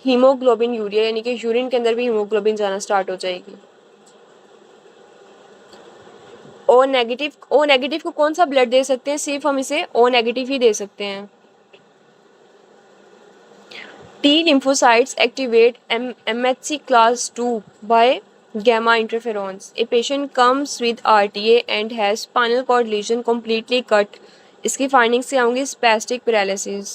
हीमोग्लोबिन यूरिया, यानी कि यूरिन के अंदर भी हीमोग्लोबिन जाना स्टार्ट हो जाएगी। ओ नेगेटिव को कौन सा ब्लड दे सकते हैं? सिर्फ हम इसे O नेगेटिव ही दे सकते हैं। T lymphocytes activate MHC class 2 by gamma interferons. A patient comes with RTA and has spinal cord lesion completely cut. इसकी फाइंडिंग से आऊँगी spastic paralysis.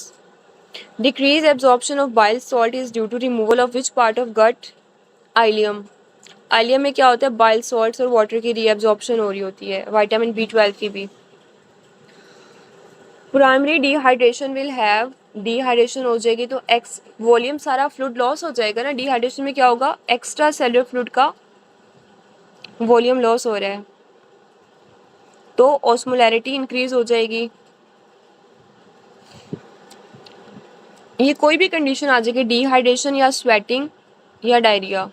Decreased absorption of bile salt is due to removal of which part of gut? Ileum. Ileum में क्या होता है? बाइल सॉल्ट्स और वाटर की रीअब्जॉर्प्शन हो रही होती है, विटामिन B12 की भी। Primary dehydration will have, dehydration हो जाएगी तो एक्स वॉल्यूम सारा फ्लूइड लॉस हो जाएगा ना। डिहाइड्रेशन में क्या होगा? एक्स्ट्रा सेलुलर फ्लूइड का वॉल्यूम लॉस हो रहा है तो ऑस्मोलैरिटी इंक्रीज हो जाएगी। ये कोई भी कंडीशन आ जाएगी, डिहाइड्रेशन या स्वेटिंग या diarrhoea.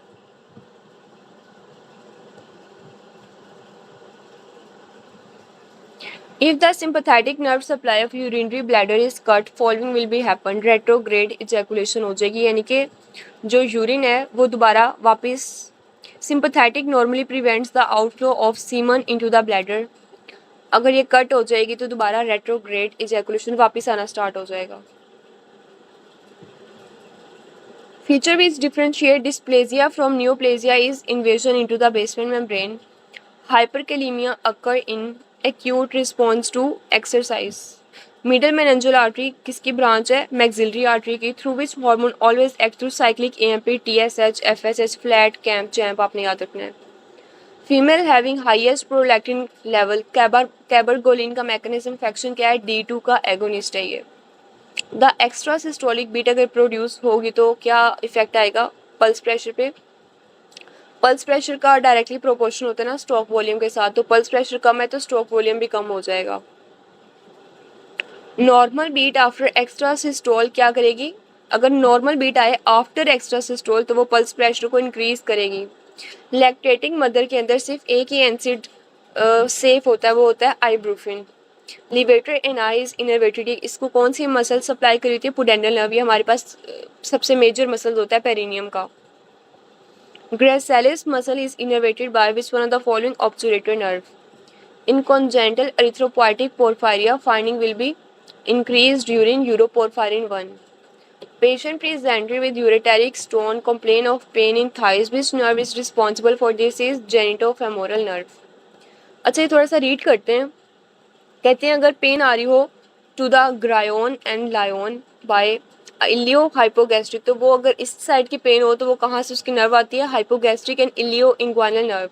If the sympathetic nerve supply of urinary bladder is cut, following will be happen. Retrograde ejaculation हो जाएगी, यानी कि जो यूरिन है वो दोबारा वापस, sympathetic normally prevents the outflow of semen into the bladder। अगर ये कट हो जाएगी तो दोबारा retrograde ejaculation वापस आना स्टार्ट हो जाएगा। Feature which differentiate dysplasia from neoplasia is invasion into the basement membrane. Hyperkalemia occur in acute response to exercise. Middle meningeal artery किसकी ब्रांच है? maxillary artery की, through which hormone always act through cyclic AMP, TSH, FSH, flat, CAMP, CHAMP आपने याद रखना है। Female having highest prolactin level, कैबरगोलिन का mechanism function क्या है? D2 का agonist है ये। द एक्स्ट्रा सिस्टोलिक बीट अगर प्रोड्यूस होगी तो क्या इफेक्ट आएगा? पल्स प्रेशर पे। पल्स प्रेशर का डायरेक्टली प्रोपोर्शन होता है ना स्ट्रोक वॉल्यूम के साथ, तो पल्स प्रेशर कम है तो स्ट्रोक वॉल्यूम भी कम हो जाएगा। Normal beat after extrasystole क्या करेगी? अगर नॉर्मल बीट आए आफ्टर एक्स्ट्रा सिस्टोल तो वो पल्स प्रेशर को इंक्रीज करेगी। लैक्टेटिंग मदर के अंदर सिर्फ एक ही एनसिड सेफ होता है, वो होता है आइब्रूफिन। लिवेटर एनाइज इनर्वेटेड, इसको कौन सी मसल सप्लाई करी होती है? पुडेंडल नर्व, ये हमारे पास सबसे मेजर मसल होता है पेरिनियम का। Gracilis muscle is innervated by which one of the following obturator nerve? In congenital erythropoietic porphyria, finding will be increased during uroporphyrin 1. Patient presented with ureteric stone complain of pain in thighs. Which nerve is responsible for this is genitofemoral nerve. अच्छा, ये थोड़ा सा रीड करते हैं। कहते हैं अगर पेन आ रही हो to the groin and loin by iliohypogastric, तो वो अगर इस साइड की पेन हो तो वो कहाँ से उसकी नर्व आती है? Hypogastric and ilioinguinal nerve.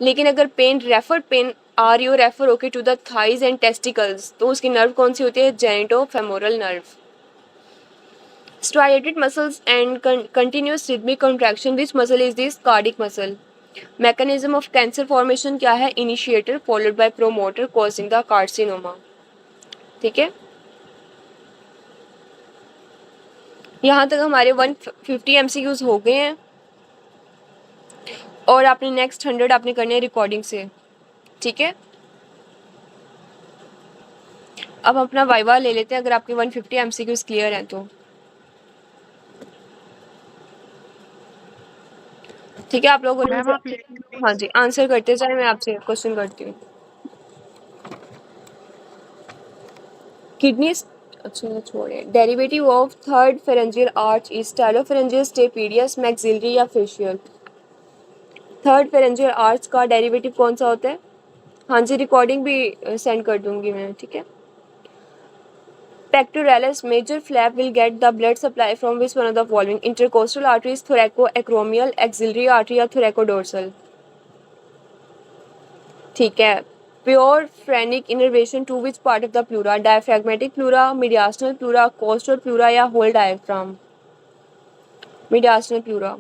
लेकिन अगर पेन आ रही हो रेफर होके to the thighs and testicles, तो उसकी नर्व कौन सी होती है? Genitofemoral nerve. striated muscles and continuous rhythmic contraction, which muscle is this? Cardiac muscle. Mechanism of cancer formation क्या है? Initiator followed by promoter causing the carcinoma. ठीक है, यहाँ तक हमारे 150 MCQs हो गए हैं और आपने नेक्स्ट 100 आपने करने हैं रिकॉर्डिंग से। ठीक है, अब अपना वाइवा ले लेते हैं अगर आपके 150 MCQs क्लियर हैं तो। ठीक है, आप लोगों ने मैम आप ले लीजिए। हाँ जी आंसर करते जाए, मैं आपसे क्वेश्चन करती हूँ। किडनी, अच्छा छोड़िए। Derivative of third pharyngeal arch is stylopharyngeal, stapedius, maxillary या फेशियल? थर्ड फेरेंजियल आर्च का डेरिवेटिव कौन सा होता है? हाँ जी, रिकॉर्डिंग भी सेंड कर दूंगी मैं। ठीक है, pectoralis major flap will get the blood supply from which one of the following? Intercostal arteries, thoracoacromial, axillary artery या thoracodorsal? ठीक है, pure phrenic innervation to which part of the pleura? Diaphragmatic pleura, mediastinal pleura, costal pleura या whole diaphragm? Mediastinal pleura.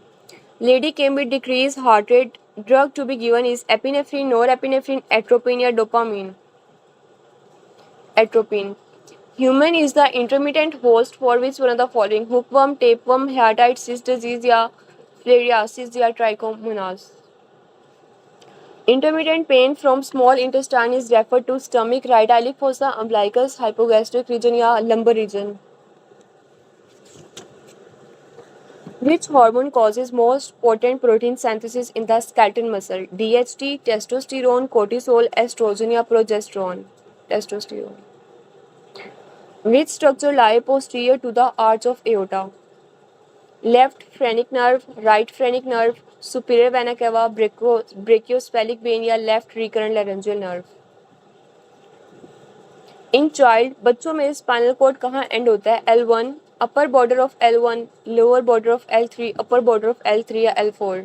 Lady came with decrease heart rate, drug to be given is epinephrine, norepinephrine, atropine या dopamine? Atropine. Human is the intermittent host for which one of the following? Hookworm, tapeworm, hepatitis, cyst disease या filariasis या trichomonas? Intermittent pain from small intestine is referred to stomach, right iliac fossa, umbilicus, hypogastric region या lumbar region? Which hormone causes most potent protein synthesis in the skeletal muscle? DHT, testosterone, cortisol, estrogen या progesterone? Testosterone. Which structure lie posterior to the arch of aorta? Left phrenic nerve, right phrenic nerve, superior vena cava, brachiocephalic vein या left recurrent laryngeal nerve? In child, बच्चों में spinal cord कहाँ end होता है? L1, upper border of L1, lower border of L3, upper border of L3 या L4?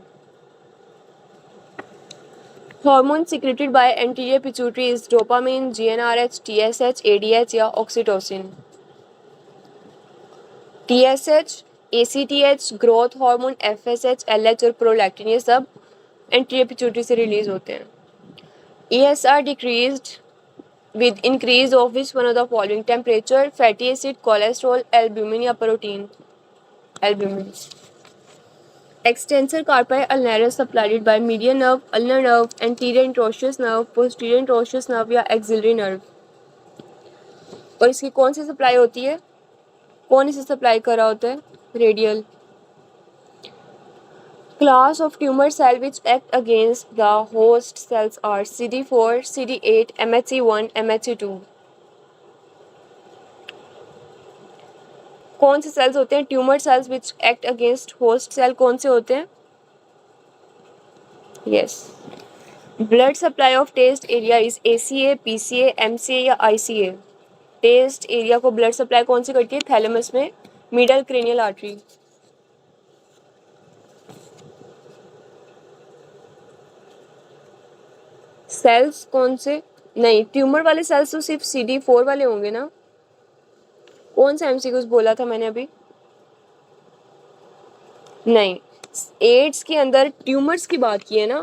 Hormone secreted by anterior pituitary is dopamine, GnRH, TSH, ADH या oxytocin? TSH, ACTH, growth hormone, FSH, LH और प्रोलैक्टिन, ये सब एंटीरियर पिट्यूटरी से रिलीज होते हैं। ESR decreased with increase of which one of the following? Temperature, fatty acid, cholesterol, albumin या protein? Albumin. Extensor carpi ulnaris supplied by median nerve, ulnar nerve, anterior interosseous nerve, posterior interosseous nerve या axillary nerve? और इसकी कौन सी सप्लाई होती है? कौन इसे सप्लाई कर रहा होता है? Radial. Class of tumor cell which act against the host cells are CD4, CD8, MHC1, MHC2. कौन से सेल्स होते हैं? Tumour cells which act against host cell कौन से होते हैं? Yes. Blood supply of taste area is ACA, PCA, MCA या ICA? टेस्ट एरिया को ब्लड सप्लाई कौन सी करती है? थैलेमस में, मिडल क्रेनियल आर्टरी। सेल्स कौन से? नहीं, ट्यूमर वाले सेल्स तो सिर्फ CD4 वाले होंगे ना। कौन सा MCQ बोला था मैंने अभी? नहीं, एड्स के अंदर ट्यूमर्स की बात की है ना।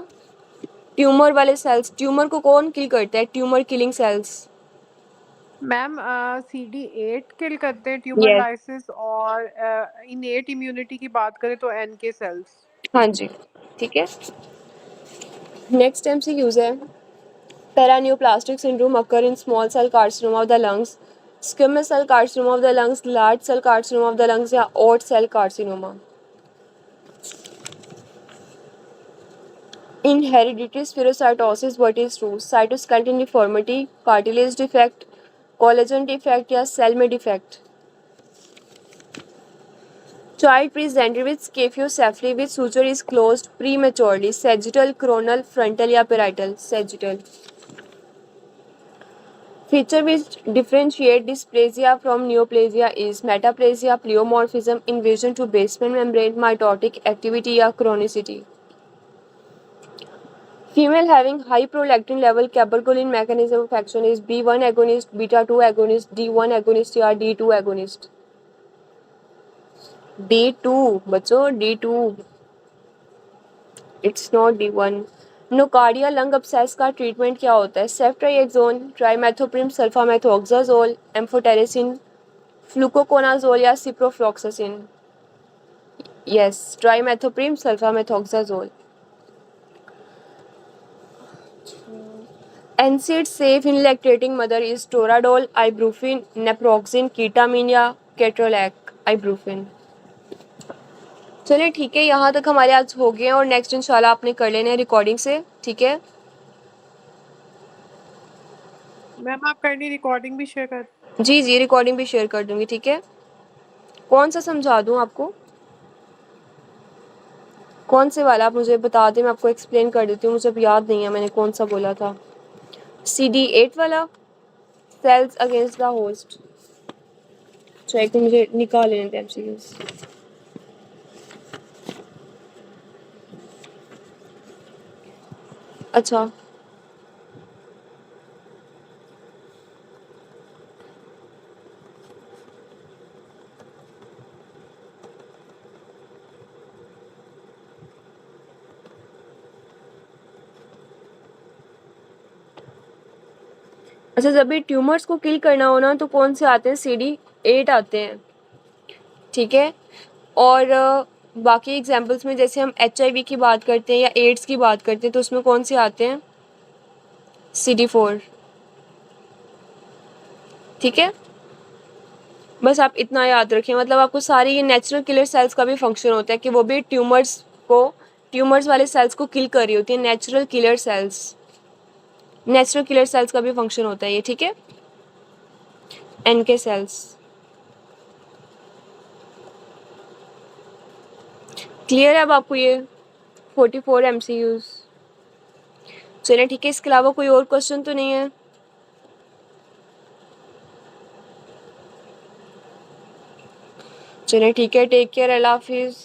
ट्यूमर वाले सेल्स, ट्यूमर को कौन किल करता है? Tumour killing cells. Ma'am CD8 kill करते हैं ट्यूमर Yes. लाइसिस, और इनेट इम्यूनिटी की बात करें तो NK सेल्स। हाँ जी, ठीक है। नेक्स्ट MCQ है Paraneoplastic syndrome occur in small cell carcinoma of the lungs, squamous cell carcinoma of the lungs, large cell carcinoma of the lungs या odd cell carcinoma. In hereditary spherocytosis, what is true? Cytoskeleton deformity, cartilage defect, collagen defect या cell में defect. Child presented with scaphiocephaly with suture is closed prematurely. Sagittal, coronal, frontal या parietal? Sagittal. Feature which differentiate dysplasia from neoplasia is metaplasia, pleomorphism, invasion to basement membrane, mitotic activity या chronicity. Female having high prolactin level, cabergoline mechanism of action is B1 agonist, beta 2 agonist, D1 agonist या D2 agonist. D2 बच्चों D2. It's not D1. Nocardia lung obsess का ट्रीटमेंट क्या होता है? सेफ्ट्राइएक्सोन, ट्राइमेथोप्रिम सल्फामेथोक्साजोल, एम्फोटेरेसिन, फ्लूकोकोनाजोल या ciprofloxacin? Yes, trimethoprim sulfamethoxazole. NSAID safe in lactating mother is toradol, ibuprofen, naproxen, ketamine या ketorolac. ibuprofen. चलिए ठीक है, यहाँ तक हमारे आज हो गए हैं और नेक्स्ट इंशाल्लाह आपने कर लेने हैं रिकॉर्डिंग से. ठीक है मैम, आप करनी रिकॉर्डिंग भी शेयर कर. जी जी, रिकॉर्डिंग भी शेयर कर दूंगी. ठीक है, कौन सा समझा दूं आपको? कौन से वाला आप मुझे बता दें, मैं आपको एक्सप्लेन कर देती हूँ. मुझे अब याद नहीं है मैंने कौन सा बोला था. CD8 वाला, सेल्स अगेंस्ट द होस्ट. तो एक मुझे निकाल लेने दें MCQs. अच्छा, अच्छा जब भी ट्यूमर्स को किल करना हो ना तो कौन से आते हैं? CD8 आते हैं. ठीक है, और बाकी एग्जांपल्स में जैसे हम HIV की बात करते हैं या एड्स की बात करते हैं तो उसमें कौन से आते हैं? CD4. ठीक है, बस आप इतना याद रखें. मतलब आपको सारे ये नेचुरल किलर सेल्स का भी फंक्शन होता है कि वो भी ट्यूमर्स वाले सेल्स को किल कर रही होती है. नेचुरल किलर सेल्स का भी फंक्शन होता है ये. ठीक है, NK सेल्स. क्लियर है अब आपको ये 44 MCQs? चलिए ठीक है, इसके अलावा कोई और क्वेश्चन तो नहीं है? चलिए ठीक है, टेक केयर, अल्लाह हाफिज़.